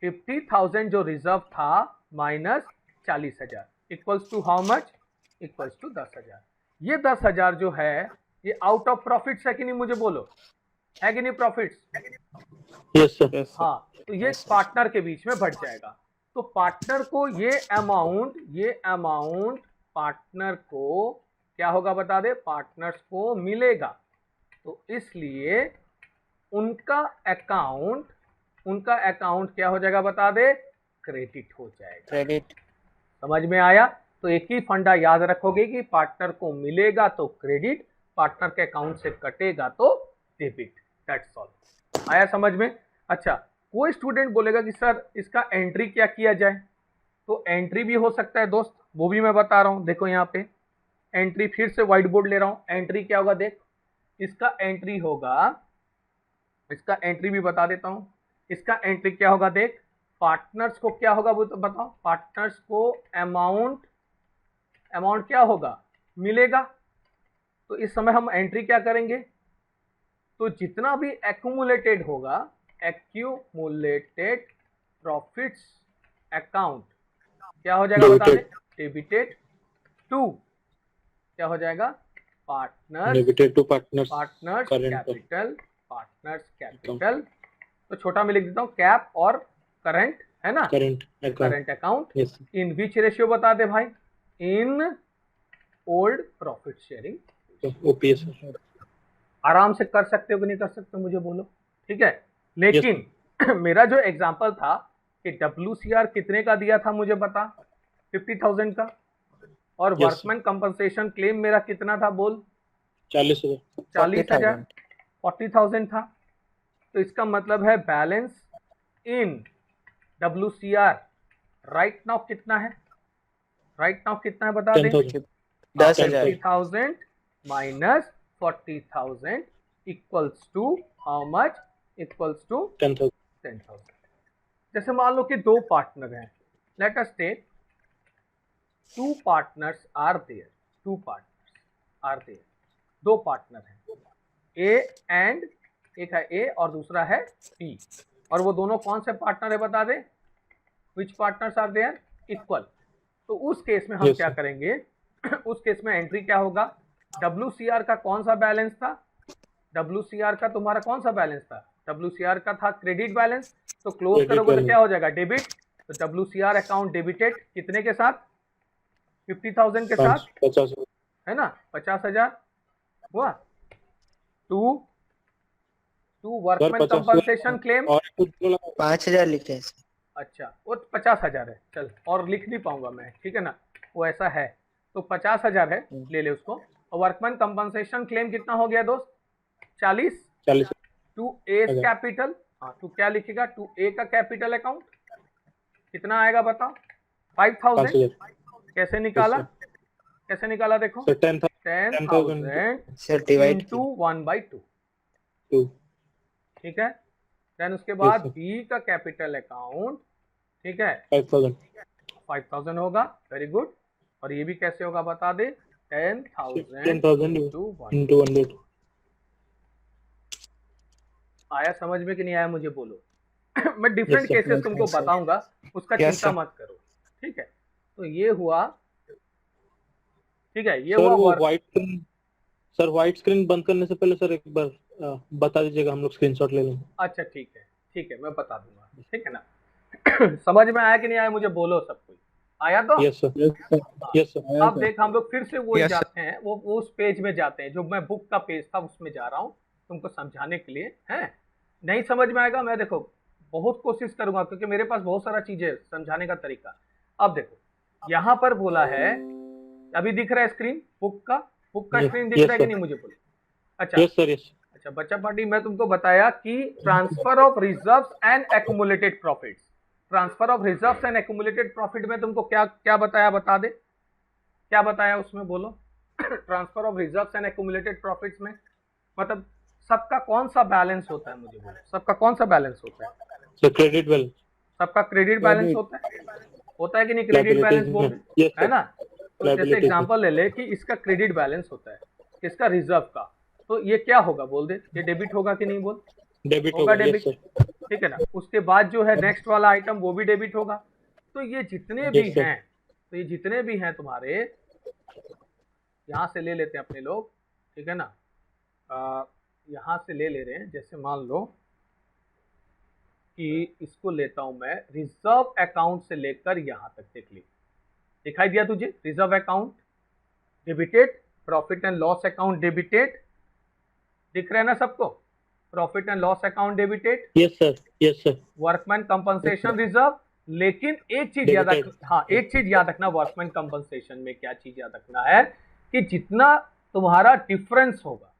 50,000 जो रिजर्व था minus 40,000 equals to how much? Equals to 10,000। ये 10,000 जो है ये आउट ऑफ प्रॉफिट्स है कि नहीं, मुझे बोलो, है कि नहीं प्रॉफिट्स? Yes sir. हाँ, तो ये पार्टनर के बीच में बढ़ जाएगा। तो पार्टनर को ये अमाउंट पार्टनर को क्या होगा बता दे, पार्टनर्स को मिलेगा। तो इसलिए उनका अकाउंट क्या हो जाएगा बता दे, क्रेडिट हो जाएगा। क्रेडिट। समझ में आया? तो एक ही फंडा याद रखोगे कि पार्टनर को मिलेगा तो क्रेडिट, पार्टनर के अकाउंट से कटेगा तो डेबिट। That's all. आया समझ में? अच्छा, कोई स्टूडेंट बोलेगा कि सर इसका एंट्री क्या किया जाए, तो एंट्री भी हो सकता है दोस्त, वो भी मैं बता रहा हूं। देखो यहाँ पे एंट्री, फिर से व्हाइट बोर्ड ले रहा हूं। एंट्री क्या होगा देख, इसका एंट्री होगा, इसका एंट्री भी बता देता हूं। इसका एंट्री क्या होगा देख, पार्टनर्स को क्या होगा वो तो बताओ। पार्टनर्स को अमाउंट क्या होगा, मिलेगा। तो इस समय हम एंट्री क्या करेंगे, तो जितना भी एक्यूमुलेटेड होगा, एक्यूमुलेटेड प्रॉफिट्स अकाउंट क्या हो जाएगा बता दे, डेबिटेड टू क्या हो जाएगा, पार्टनर्स कैपिटल। तो छोटा में लिख देता हूं, कैप और करंट, है ना, current account. In which ratio बता दे भाई, in old profit sharing. OPSR। आराम से कर सकते हो कि नहीं कर सकते मुझे बोलो, ठीक है। लेकिन मेरा जो एग्जांपल था कि WCR कितने का दिया था मुझे बता, 50,000 का, और वर्कमैन कंपनसेशन क्लेम मेरा कितना था बोल, 40,000, 40,000 था। तो इसका मतलब है balance in WCR right now कितना है, बता दे, 10,000 minus 40,000 equals to how much, equals to 10,000। जैसे मान लो कि दो पार्टनर हैं, let us take two partners are there, दो पार्टनर हैं, A एंड, एक है A और दूसरा है B, और वो दोनों कौन से पार्टनर है बता दे, विच पार्टनर्स आर देयर, इक्वल। तो उस केस में हम क्या करेंगे, उस केस में एंट्री क्या होगा, WCR का कौन सा बैलेंस था, WCR का तुम्हारा कौन सा बैलेंस था, WCR का था क्रेडिट बैलेंस। तो क्लोज करोगे तो क्या हो जाएगा, डेबिट। तो WCR अकाउंट डेबिटेड कितने के साथ, 50,000 के साथ, 50 है ना, 50,000 हुआ। टू वर्कमैन कंपनसेशन क्लेम 5,000 लिखे हैं। अच्छा वो 50,000 है, चल और लिख नहीं पाऊंगा मैं, ठीक है ना, वो ऐसा है तो 50,000 है, ले ले उसको। और वर्कमैन कंपनसेशन क्लेम कितना हो गया दोस्त? 40 40 टू ए हजार। कैपिटल। हाँ तू क्या लिखेगा? टू ए का कैपिटल अकाउंट कितना आएगा बताओ? 5,000। 5,000 कैसे निकाला? कैसे निकाला देखो? सर 10,000 10,000 सर डिवाइड इंटू 1/2, 2 ठीक है। देन उसके Yes, बाद sir. बी का कैपिटल अकाउंट, ठीक है, 5,000 5,000 होगा, वेरी गुड। और ये भी कैसे होगा बता दे? 10,000 10,000 इंटू 1। into 100 आया समझ में कि नहीं आया मुझे बोलो? मैं different Yes, sir. Cases Yes, तुमको sir. बताऊंगा, उसका Yes, चिंता sir. मत करो, ठीक है। तो ये हुआ, ठीक है, ये सर हुआ वो वर्क। व्हाइट स्क्रीन बंद करने से पहले सर एक बार बता दीजिएगा, हम लोग स्क्रीनशॉट ले लेंगे। अच्छा ठीक है, ठीक है, मैं बता दूंगा, ठीक है ना। समझ में आया कि नहीं आया मुझे बोलो सब कोई? आया तो? Yes sir, yes sir. अब देख हम लोग फिर से वही Yes, sir. जाते हैं, वो उस पेज में जाते हैं जो मैं बुक का पेज था उसमें जा रहा हूँ तुमको समझाने के लिए, है। नहीं समझ में आएगा, मैं देखो बहुत कोशिश करूंगा क्योंकि मेरे पास बहुत सारा चीजें समझाने का तरीका। अब देखो यहाँ पर बोला है, अभी दिख रहा है स्क्रीन बुक का Yes, स्क्रीन दिख yes, रहा है कि sir. नहीं मुझे बोलो? अच्छा यस सर, यस। अच्छा बच्चा पार्टी, मैं तुमको बताया कि transfer of reserves and accumulated profits, transfer of reserves and accumulated profit में तुमको क्या क्या बताया, बता दे क्या बताया उसमें, बोलो। Transfer of reserves and accumulated profits में मतलब सबका कौन सा बैलेंस होता है, मुझे बोलो, सबका कौन सा बैलेंस होता है? सर क्रेडिट बैलेंस, सबका क्रेडिट बैलेंस होता है कि नहीं? क्रेडिट बैलेंस बोल, यस है सर। ना। तो जैसे Liabilities एग्जांपल ले ले कि इसका क्रेडिट बैलेंस होता है, इसका रिजर्व का, तो ये क्या होगा बोल दे, ये डेबिट होगा कि नहीं बोल? डेबिट होगा, होगा, यस डेबिट, सर। ठीक है ना। उसके बाद जो है नेक्स्ट वाला आइटम वो भी डेबिट होगा। तो ये जितने भी Yes, sir. हैं, तो ये जितने भी हैं तुम्हारे, यहाँ से ले लेते हैं अपने लोग, ठीक है ना। यहाँ से ले ले रहे हैं, जैसे मान लो कि इसको लेता हूं मैं, रिजर्व अकाउंट से लेकर यहाँ तक देख ली, दिखाई दिया तुझे? Reserve account debited, profit and loss account debited, दिख रहा है ना सबको? Profit and loss account debited, yes sir, yes sir. Workman compensation reserve. लेकिन एक चीज याद रख, हाँ एक चीज याद रखना, वर्कमैन कंपनसेशन में क्या चीज याद रखना है कि जितना तुम्हारा डिफरेंस होगा,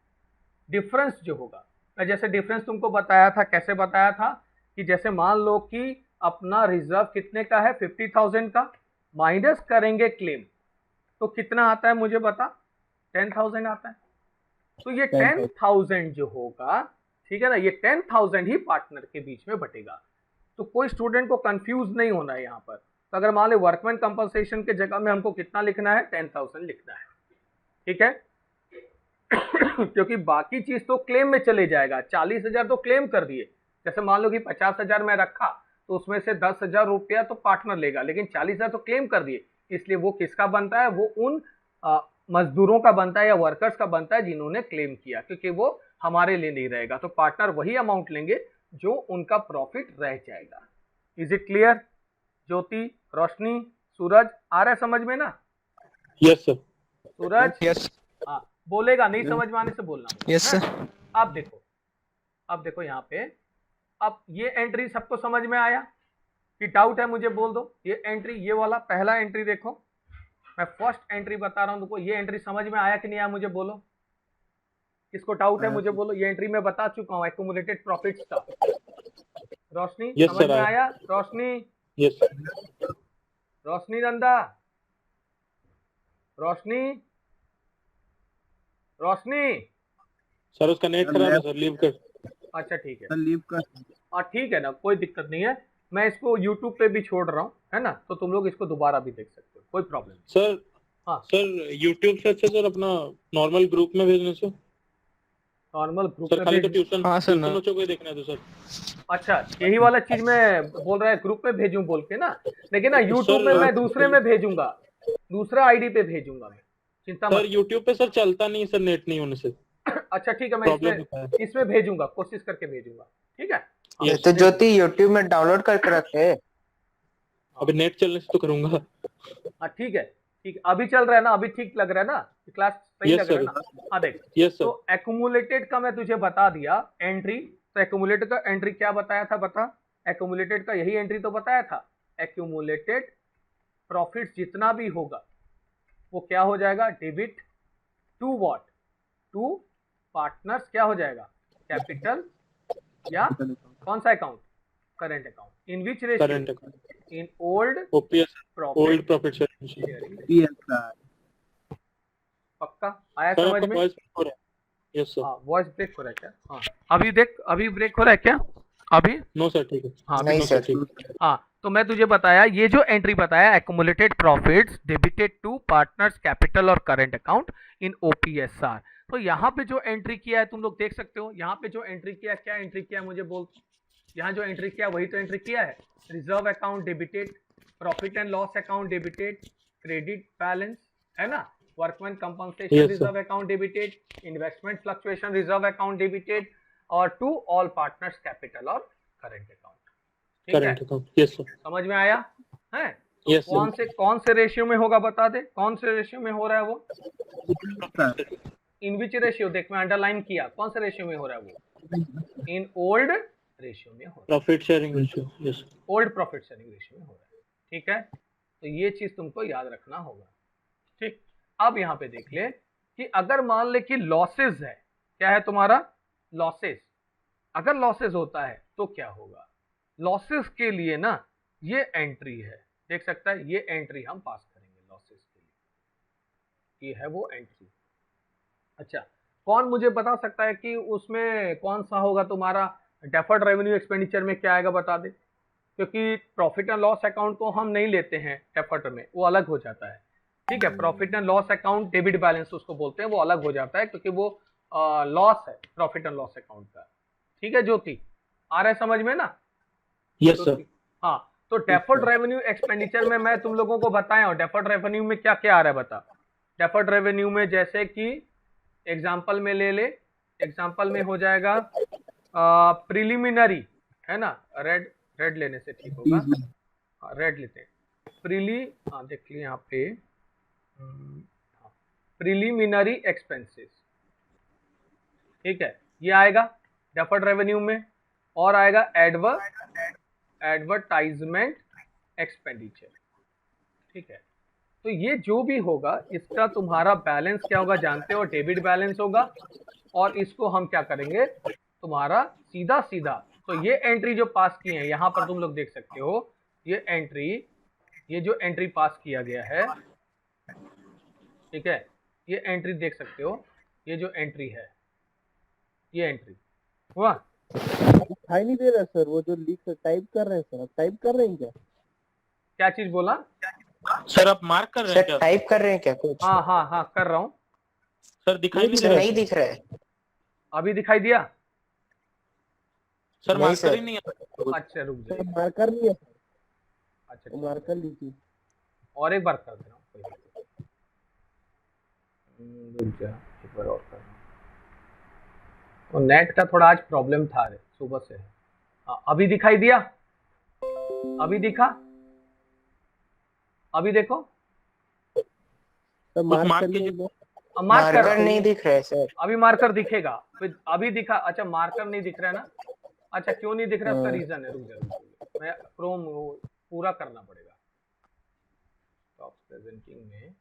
डिफरेंस जो होगा, मैं जैसे डिफरेंस तुमको बताया था, कैसे बताया था कि जैसे मान लो कि अपना रिजर्व कितने का है, 50,000 का, माइनस करेंगे क्लेम तो कितना आता है मुझे बता? 10,000 आता है। तो ये 10,000 जो होगा, ठीक है ना, ये 10,000 ही पार्टनर के बीच में बटेगा। तो कोई स्टूडेंट को कंफ्यूज नहीं होना है यहाँ पर। तो अगर मान लो वर्कमैन कंपनसेशन के जगह में हमको कितना लिखना है? 10,000 लिखना है, ठीक है। क्योंकि बाकी चीज तो क्लेम में चले जाएगा, 40,000 तो क्लेम कर दिए। जैसे मान लो कि 50,000 में रखा तो उसमें से 10,000 रुपया तो पार्टनर लेगा, लेकिन 40,000 तो क्लेम कर दिए, इसलिए वो किसका बनता है? वो उन मजदूरों का बनता है या वर्कर्स का बनता है जिन्होंने क्लेम किया, क्योंकि वो हमारे लिए नहीं रहेगा। तो पार्टनर वही अमाउंट लेंगे जो उनका प्रॉफिट रह जाएगा। Is it clear? Jyoti, Roshni, Suraj, आ रहा है समझ में ना? Yes sir. सूरज, यस हाँ बोलेगा, नहीं समझ में आने से बोलना। Yes sir. अब देखो यहाँ पे, अब ये एंट्री सबको समझ में आया कि डाउट है मुझे बोल दो? ये एंट्री, ये वाला पहला एंट्री देखो, मैं फर्स्ट एंट्री बता रहा हूं तुमको, ये एंट्री समझ में आया कि नहीं आया मुझे बोलो? किसको डाउट है मुझे बोलो? ये एंट्री मैं बता चुका हूं एक्यूमुलेटेड प्रॉफिट्स का। रोशनी, Yes, समझ sir, में आया। आया? रोशनी, यस रोशनी नंदा, रोशनी, रोशनी। सर, उसका नेट खराब है सर, लीव कर। अच्छा ठीक है, लीव कर। ठीक है ना, कोई दिक्कत नहीं है। मैं इसको YouTube पे भी छोड़ रहा हूँ, है ना, तो तुम लोग इसको दोबारा भी देख सकते हो, कोई प्रॉब्लम नहीं। सर, हाँ। सर YouTube से अच्छा सर अपना नॉर्मल ग्रुप में भेजने से। नॉर्मल ग्रुप सर में खाली तो भेज, ट्यूशन हाँ, सर, ना। बच्चों को ही देखना है तो सर। अच्छा यही वाला चीज मैं बोल रहा है ग्रुप में भेजूं बोल के ना, लेकिन ना YouTube सर, में मैं दूसरे में भेजूंगा, दूसरा आईडी पे भेजूंगा मैं, चिंता सर मत। YouTube पे सर चलता नहीं सर, नेट नहीं होने से अच्छा ठीक है, मैं प्रॉब्लम होता है। इसमें भेजूंगा, कोशिश करके भेजूंगा, ठीक है। ये तो ज्योति YouTube में डाउनलोड करके रखे। अभी नेट चलने से तो करूंगा। हाँ ठीक है, ठीक है, अभी चल रहा है ना, अभी ठीक लग रहा है ना, क्लास सही Yes, लग रहा है sir. ना? हाँ देख, यस सर। तो एक्यूमुलेटेड का मैं तुझे बता दिया एंट्री। तो एक्यूमुलेटेड का एंट्री क्या बताया था, बता? एक्यूमुलेटेड का यही एंट्री तो बताया था, एक्यूमुलेटेड प्रॉफिट जितना भी होगा वो क्या हो जाएगा, debit to what, to partners, क्या हो जाएगा, कैपिटल या कौन सा account, current account, in which ratio, current account, in old OPS, old profit profit sharing. Sharing. पक्का आया सर समझ आपका में? वॉइस हो रहा है? Yes sir. हाँ वॉइस ब्रेक हो रहा है क्या? हाँ अभी देख, अभी ब्रेक हो रहा है क्या अभी? नो सर ठीक है। हाँ नहीं नो सर। ठीक है। हाँ तो मैं तुझे बताया, ये जो एंट्री बताया, accumulated profits debited to partners capital और करंट अकाउंट इन ओपीएसआर। तो यहाँ पे जो एंट्री किया है तुम लोग देख सकते हो, यहाँ पे जो एंट्री किया, क्या एंट्री किया मुझे बोल, यहाँ जो एंट्री किया वही तो एंट्री किया है, reserve account debited, profit and loss account debited, credit balance, है ना, workman compensation Yes, sir. Reserve account debited, investment fluctuation reserve account debited, और टू ऑल पार्टनर्स कैपिटल और करंट अकाउंट। ठीक है, करंट अकाउंट, यस सर। समझ में आया है? तो Yes, sir. कौन से रेशियो में होगा बता दे, कौन से रेशियो में हो रहा है वो, इन विच रेशियो, देख मैं अंडरलाइन किया, कौन से रेशियो में हो रहा है वो, इन ओल्ड रेशियो में हो रहा है, profit sharing ratio, yes. Old profit sharing ratio में हो रहा है। ठीक है, तो ये चीज तुमको याद रखना होगा। ठीक, अब यहाँ पे देख ले कि अगर मान ले कि लॉसेस है, क्या है तुम्हारा, लॉसेस, अगर लॉसेस होता है तो क्या होगा, लॉसेस के लिए ना ये एंट्री है, देख सकता है, ये एंट्री हम पास करेंगे लॉसेस के लिए, ये है वो एंट्री। अच्छा, कौन मुझे बता सकता है कि उसमें कौन सा होगा तुम्हारा, डेफर्ड रेवेन्यू एक्सपेंडिचर में क्या आएगा बता दे, क्योंकि प्रॉफिट एंड लॉस अकाउंट को हम नहीं लेते हैं डेफर्ड में, वो अलग हो जाता है। ठीक है, profit and loss account debit balance उसको बोलते हैं, वो अलग हो जाता है क्योंकि वो लॉस है प्रॉफिट एंड लॉस अकाउंट का। ठीक है ज्योति, आ रहा है समझ में ना? Yes sir. हाँ, तो डेफर्ड रेवेन्यू एक्सपेंडिचर में मैं तुम लोगों को बताया हूँ, डेफर्ड रेवेन्यू में क्या क्या आ रहा है बता। डेफर्ड रेवेन्यू में जैसे कि एग्जाम्पल में ले ले, एग्जाम्पल में हो जाएगा प्रिलिमिनरी, है ना, रेड लेने से ठीक होगा, हाँ रेड लेते हैं, हाँ देख लिए यहाँ पे, प्रिलिमिनरी एक्सपेंसेस। ठीक है, ये आएगा डेफर्ड रेवेन्यू में, और आएगा एडवर्टाइजमेंट एक्सपेंडिचर। ठीक है, तो ये जो भी होगा इसका तुम्हारा बैलेंस क्या होगा जानते हो, डेबिट बैलेंस होगा, और इसको हम क्या करेंगे तुम्हारा सीधा सीधा, तो ये एंट्री जो पास की है यहाँ पर तुम लोग देख सकते हो, ये एंट्री, ये जो एंट्री पास किया गया है, ठीक है, ये एंट्री देख सकते हो, ये जो एंट्री है, ये एंट्री हुआ, दिखाई नहीं दे रहा सर, वो जो लिख टाइप कर रहे हैं सर, आप टाइप कर रहे हैं क्या? क्या चीज बोला सर? आप मार्क कर रहे हैं सर क्या? टाइप कर रहे हैं क्या कुछ? हाँ हाँ हाँ कर रहा हूँ, सर दिखाई नहीं दे सर रहा नहीं है? दिख रहा है। अभी दिखाई दिया? सर नहीं मार्कर सर। ही नहीं है। अच्छा रुक सर जाइए, मार्कर नहीं है सर, अच्छा तो मार्कर लीजिए। और एक बार कर दे रहा हूँ, कोई दिक्कत नहीं। रुक जा, एक बार और कर रहा हूँ, और नेट का थोड़ा आज प्रॉब्लम था रे, सुबह से है। हाँ अभी दिखाई दिया, अभी दिखा, अभी देखो, सर मार्क मार्क कीजिए। करिए। अब मार्क कर, मार्कर नहीं दिख रहा है सर। अभी मार्कर दिखेगा, फिर अभी दिखा, अच्छा मार्कर नहीं दिख रहा है ना, अच्छा क्यों नहीं दिख रहा है उसका रीजन है, रुक जा, मैं क्रोम पूरा करना पड़ेगा, टॉप प्रेजेंटिंग में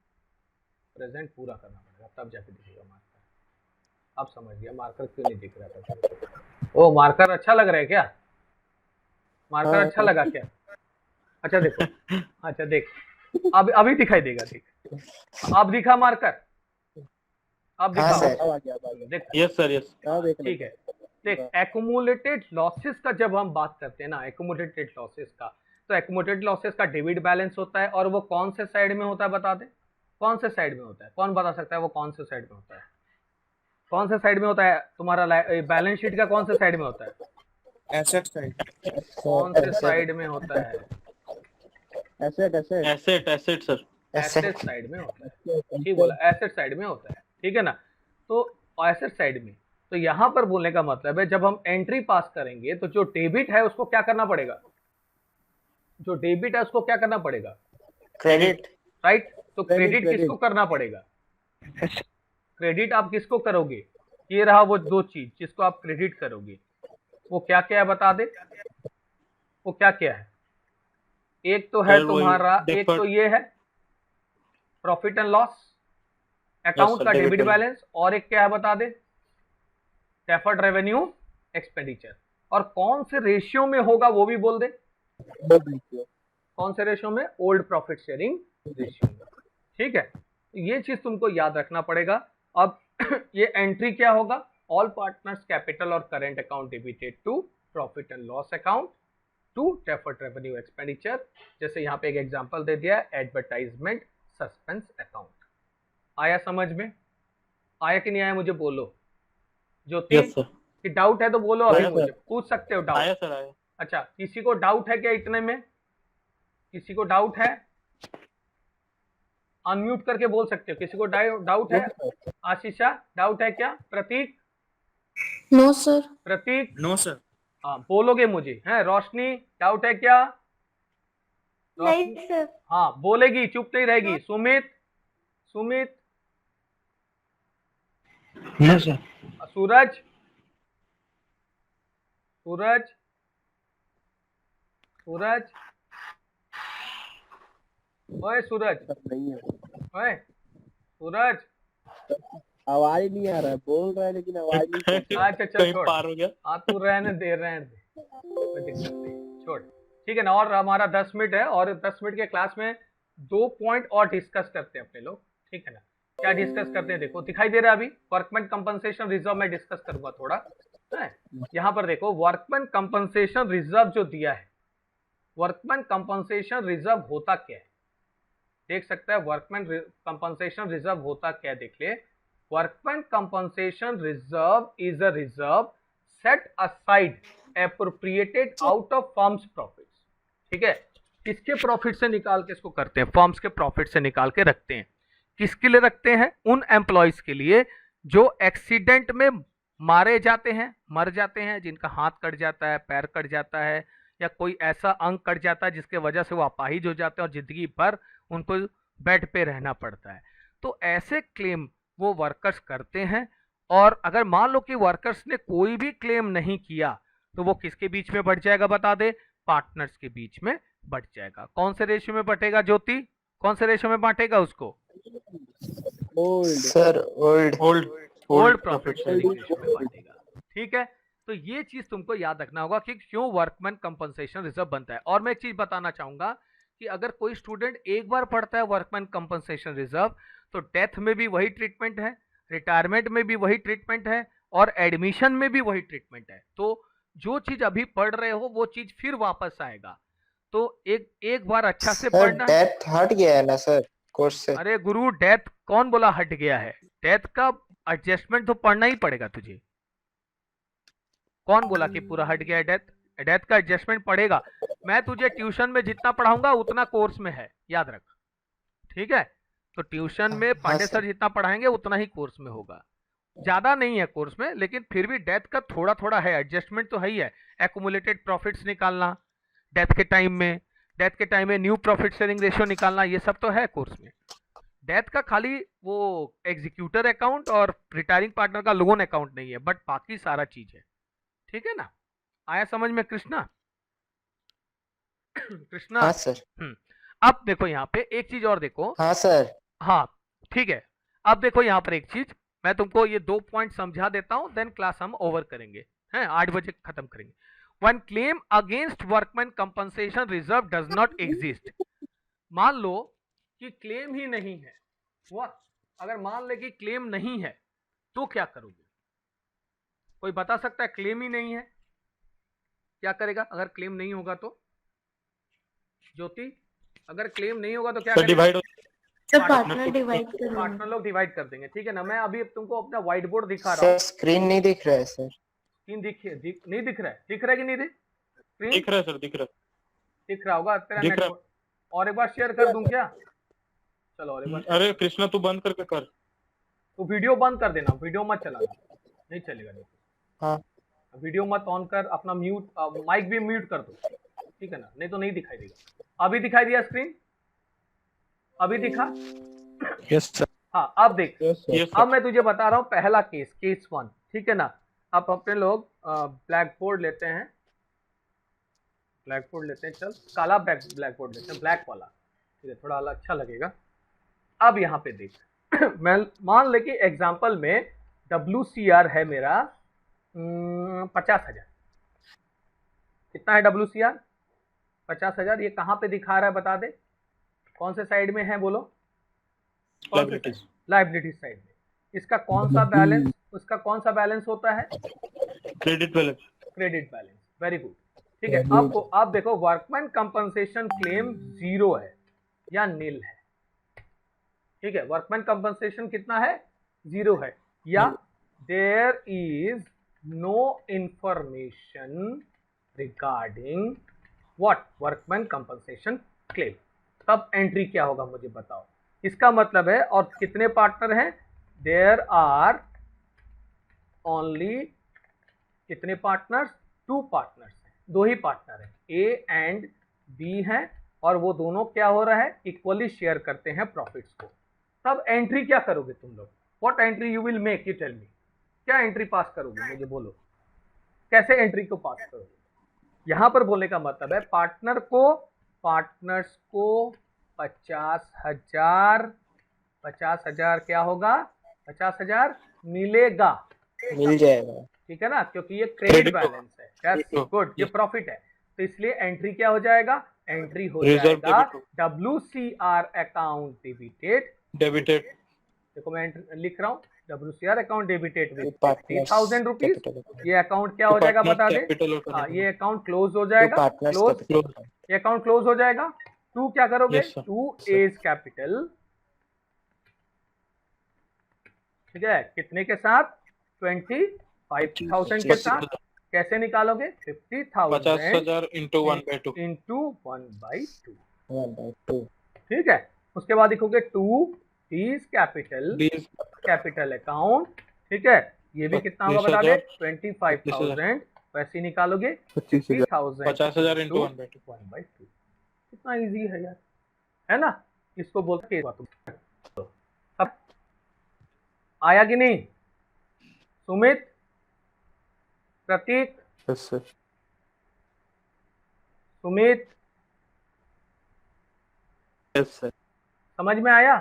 प्रेजेंट पूरा करना पड़ेगा तब जाके दिखेगा मार्कर। अब समझ गया मार्कर क्यों नहीं दिख रहा था। ओ मार्कर अच्छा लग रहा है क्या, मार्कर हाँ। अच्छा लगा क्या? अच्छा देखो, अच्छा देख, अब अभी दिखाई देगा, देख अब दिखा मार्कर, अब हाँ दिखा, सर। अब आ गया, अब आ गया। देख यस सर, यस। हाँ देख लो। ठीक है, देख एक्यूमुलेटेड लॉसेस का जब हम बात करते हैं ना, एक्यूमुलेटेड लॉसेस का, तो एक्यूमुलेटेड लॉसेस का डेबिट बैलेंस होता है, और वो कौन से साइड में होता है बता दे, कौन से साइड में होता है, कौन बता सकता है वो कौन से साइड में होता है, कौन से साइड में होता है तुम्हारा बैलेंस शीट का, कौन से साइड में होता है, एसेट साइड। कौन से साइड में होता है, asset asset asset, asset sir. Asset side में होता है, ठीक बोला, एसेट साइड में होता है, ठीक है ना, तो एसेट साइड में, तो यहाँ पर बोलने का मतलब है जब हम एंट्री पास करेंगे तो जो डेबिट है उसको क्या करना पड़ेगा, जो डेबिट है उसको क्या करना पड़ेगा, क्रेडिट। राइट, तो क्रेडिट क्रेडिट। किसको करना पड़ेगा, क्रेडिट आप किसको करोगे, ये रहा वो दो चीज जिसको आप क्रेडिट करोगे, वो क्या क्या है बता दे, वो क्या क्या है? एक तो है सर, वही तुम्हारा, एक deferred- तो ये है profit and loss account sir, का debit डेबिट balance। बैलेंस, और एक क्या है बता दे, डेफर्ड रेवेन्यू एक्सपेंडिचर। और कौन से रेशियो में होगा वो भी बोल दे, कौन से रेशियो में? ओल्ड प्रॉफिट शेयरिंग रेशियो में। ठीक है, ये चीज तुमको याद रखना पड़ेगा। अब ये एंट्री क्या होगा? ऑल पार्टनर्स कैपिटल और current account debited to profit and loss account to deferred revenue expenditure. जैसे यहाँ पे एक एग्जांपल दे दिया, एडवर्टाइजमेंट सस्पेंस अकाउंट। आया समझ में? आया कि नहीं आया मुझे बोलो। ज्योति, यस सर, कि डाउट है तो बोलो, अभी आया, मुझे पूछ सकते हो डाउट। आया सर, आया। अच्छा, किसी को डाउट है क्या इतने में? किसी को डाउट है? अनम्यूट करके बोल सकते हो। किसी को डाउट है? आशीषा डाउट है क्या? Prateek? No sir. Prateek? No sir. हाँ बोलोगे मुझे। है रोशनी, डाउट है क्या? रोशनी? नहीं सर। हाँ बोलेगी, चुप नहीं रहेगी। सुमित? सुमित? No sir. सूरज? सूरज? सूरज? ओए सूरज, नहीं है, ओए सूरज, आवाज ही नहीं आ रहा है, बोल रहा है लेकिन आवाज नहीं आ रहा है। अच्छा चल कहीं छोड़। पार हो गया। हाँ तू रहने दे, रहने दे, कोई दिक्कत नहीं, छोड़। ठीक है ना, और हमारा 10 मिनट है, और 10 मिनट के क्लास में 2 पॉइंट और डिस्कस करते हैं अपने लोग। ठीक है ना, क्या डिस्कस करते हैं देखो, दिखाई दे रहा है अभी? वर्कमैन कंपनसेशन रिजर्व में डिस्कस करूंगा थोड़ा। है यहाँ पर देखो, वर्कमैन कंपनसेशन रिजर्व जो दिया है, वर्कमैन कंपनसेशन रिजर्व होता क्या है देख सकता है। वर्कमैन कंपनसेशन रिजर्व होता क्या है देख ले। Workman compensation reserve is a reserve set aside appropriated out of firms profits. ठीक है, किसके प्रॉफिट से निकाल के इसको करते हैं? फर्म्स के प्रॉफिट से निकाल के रखते हैं। किसके लिए रखते हैं? उन एम्प्लॉयज के लिए जो एक्सीडेंट में मारे जाते हैं, मर जाते हैं, जिनका हाथ कट जाता है, पैर कट जाता है, या कोई ऐसा अंग कट जाता है जिसके वजह से वो अपाहिज हो जाते हैं और जिंदगी भर उनको बेड पे रहना पड़ता है। तो ऐसे क्लेम वो वर्कर्स करते हैं। और अगर मान लो कि वर्कर्स ने कोई भी क्लेम नहीं किया तो वो किसके बीच में बढ़ जाएगा बता दे? पार्टनर्स के बीच में बढ़ जाएगा। कौन से रेशियो में बटेगा ज्योति? कौन से रेशियो में बांटेगा उसको? Old sir old old profit sharing ratio में बांटेगा। ठीक है, तो ये चीज तुमको याद रखना होगा कि क्यों वर्कमैन कंपनसेशन रिजर्व बनता है। और मैं एक चीज बताना चाहूंगा कि अगर कोई स्टूडेंट एक बार पढ़ता है वर्कमैन कंपनसेशन रिजर्व, तो डेथ में भी वही ट्रीटमेंट है, रिटायरमेंट में भी वही ट्रीटमेंट है, और एडमिशन में भी वही ट्रीटमेंट है। तो जो चीज अभी पढ़ रहे हो वो चीज फिर वापस आएगा। तो एक बार अच्छा से सर पढ़ना। डेथ हट गया है ना सर कोर्स से? अरे गुरु, डेथ कौन बोला हट गया है? डेथ का एडजस्टमेंट तो पढ़ना ही पड़ेगा तुझे। कौन बोला कि पूरा हट गया है डेथ? डेथ का एडजस्टमेंट पड़ेगा। मैं तुझे ट्यूशन में जितना पढ़ाऊंगा उतना कोर्स में है, याद रख। ठीक है, तो ट्यूशन में पांडे सर जितना पढ़ाएंगे उतना ही कोर्स में होगा, ज्यादा नहीं है कोर्स में, लेकिन फिर भी डेथ का थोड़ा थोड़ा है, एडजस्टमेंट तो है ही है। एक्यूमुलेटेड प्रॉफिट्स निकालना डेथ के टाइम में, डेथ के टाइम में न्यू प्रॉफिट शेयरिंग रेशियो निकालना, ये सब तो है कोर्स में। डेथ का खाली वो एग्जीक्यूटर अकाउंट और रिटायरिंग पार्टनर का लोन अकाउंट नहीं है, बट बाकी सारा चीज है। ठीक है ना, आया समझ में कृष्णा? कृष्णा? हाँ सर। अब देखो यहाँ पे एक चीज और देखो। हाँ सर। हाँ ठीक है, अब देखो यहाँ पर एक चीज, मैं तुमको ये 2 पॉइंट समझा देता हूं, देन क्लास हम ओवर करेंगे, हैं 8 बजे खत्म करेंगे। When claim against workman compensation reserve does not exist, मान लो कि क्लेम ही नहीं है, अगर मान ले कि क्लेम नहीं है तो क्या करोगे? कोई बता सकता है? क्लेम ही नहीं है क्या करेगा अगर क्लेम नहीं होगा तो? ज्योति, अगर क्लेम नहीं होगा तो क्या करेगा? डिवाइड पार्टनर डिवाइड कर पार्टनर लोग डिवाइड कर देंगे। ठीक है ना, मैं अभी तुमको अपना व्हाइट बोर्ड दिखा रहा हूँ। सर स्क्रीन नहीं दिख रहा है सर। स्क्रीन नहीं दिख रहा है? दिख रहा है कि नहीं स्क्रीन? दिख रहा है सर, दिख रहा है। दिख रहा होगा तेरा दिख रहा है। नेटवर्क। और एक बार शेयर कर दूं क्या? चलो और एक बार। अरे कृष्णा तू बंद करके कर। तो वीडियो बंद कर देना, वीडियो मत चलाना, नहीं चलेगा। नहीं, हाँ वीडियो मत ऑन कर, अपना म्यूट, माइक भी म्यूट कर दो, ठीक है ना, नहीं तो नहीं दिखाई देगा। अभी दिखाई दिया स्क्रीन? अभी दिखा? Yes sir. हाँ अब देख, यस सर। यस अब मैं तुझे बता रहा हूँ पहला केस, केस 1। ठीक है ना, अब अपने लोग ब्लैक बोर्ड लेते हैं, ब्लैक बोर्ड लेते हैं, चल काला ब्लैक बोर्ड लेते हैं, ब्लैक वाला, ठीक है, थोड़ा अलग अच्छा लगेगा। अब यहाँ पे देख मैं मान ले कि एग्जाम्पल में WCR है मेरा 50,000। कितना है WCR? 50,000। ये कहाँ पे दिखा रहा है बता दे, कौन से साइड में है बोलो? लाइबिलिटी साइड में। इसका कौन सा बैलेंस, उसका कौन सा बैलेंस होता है? Credit balance. Credit balance, very good, ठीक है। अब देखो वर्कमैन कंपनसेशन क्लेम 0 है या नील है, ठीक है। वर्कमैन कंपनसेशन कितना है? 0 है, या there is no information regarding what workman compensation claim. तब एंट्री क्या होगा मुझे बताओ। इसका मतलब है, और कितने पार्टनर हैं? देयर आर ओनली कितने पार्टनर्स? 2 पार्टनर्स हैं, 2 ही पार्टनर हैं, ए एंड बी हैं, और वो दोनों क्या हो रहा है? इक्वली शेयर करते हैं प्रॉफिट्स को। तब एंट्री क्या करोगे तुम लोग? What entry you will make, you tell me. क्या एंट्री पास करोगे मुझे बोलो, कैसे एंट्री को पास करोगे? यहां पर बोलने का मतलब है पार्टनर्स को 50,000 क्या होगा? 50,000 मिलेगा, मिल जाएगा। ठीक है ना, क्योंकि ये क्रेडिट बैलेंस है। दैट्स गुड, ये प्रॉफिट है, तो इसलिए एंट्री क्या हो जाएगा? एंट्री हो जाएगा WCR अकाउंट डेबिटेड। देखो मैं लिख रहा हूँ WCR account debited with 50,000 rupees. ये अकाउंट क्या हो जाएगा बता दे? ये अकाउंट क्लोज हो जाएगा, ये अकाउंट क्लोज हो जाएगा। टू क्या करोगे? टू एज कैपिटल, ठीक है, कितने के साथ? 25,000 के साथ। कैसे निकालोगे? 50,000 इंटू 1/2 इंटू 1/2, ठीक है। उसके बाद लिखोगे 2 इज कैपिटल अकाउंट, ठीक है। ये भी कितना होगा बता दे? 25,000। वैसे निकालोगे 50,000 50,000 इंटू 1/2। कितना इजी है यार, है ना? इसको बोलते हैं। अब आया कि नहीं? सुमित, प्रतीक, सुमित, समझ में आया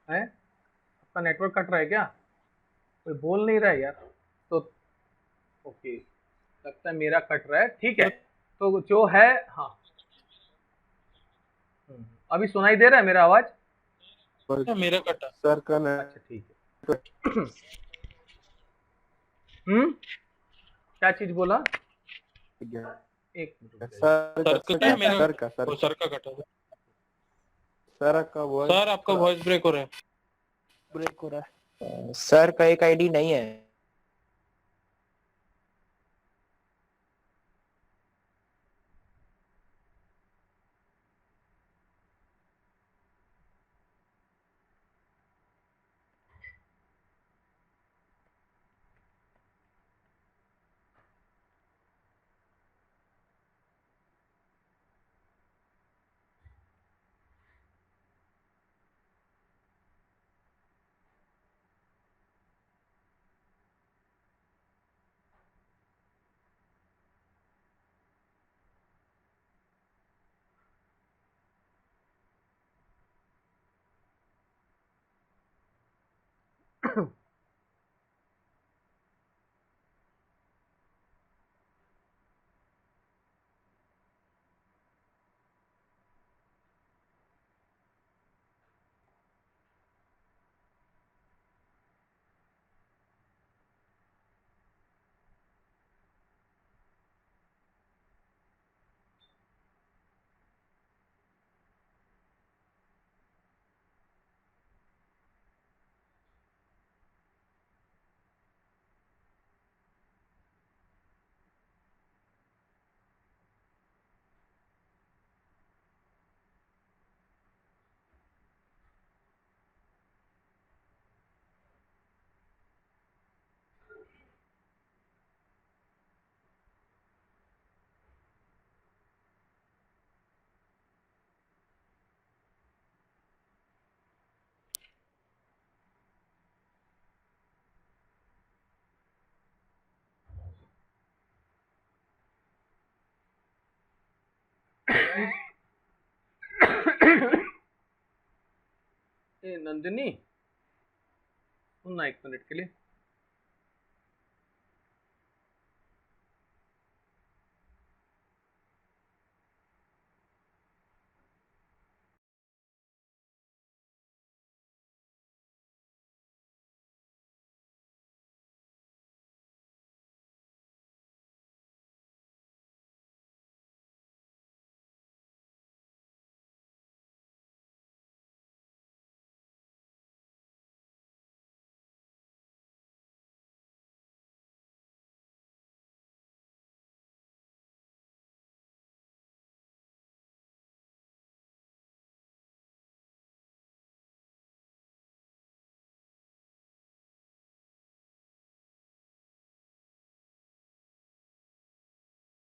है? आपका नेटवर्क कट रहा है क्या? कोई बोल नहीं रहा है यार, तो ओके, लगता है मेरा कट रहा है, ठीक है। तो जो है, हाँ, अभी सुनाई दे रहा है मेरा आवाज? मेरा कटा सर का अच्छा ठीक है। क्या चीज बोला? एक मिनट, सर का कटा। सर आपका वॉइस ब्रेक हो रहा है। सर का एक आईडी नहीं है। ए नंदिनी सुनना एक मिनट के लिए।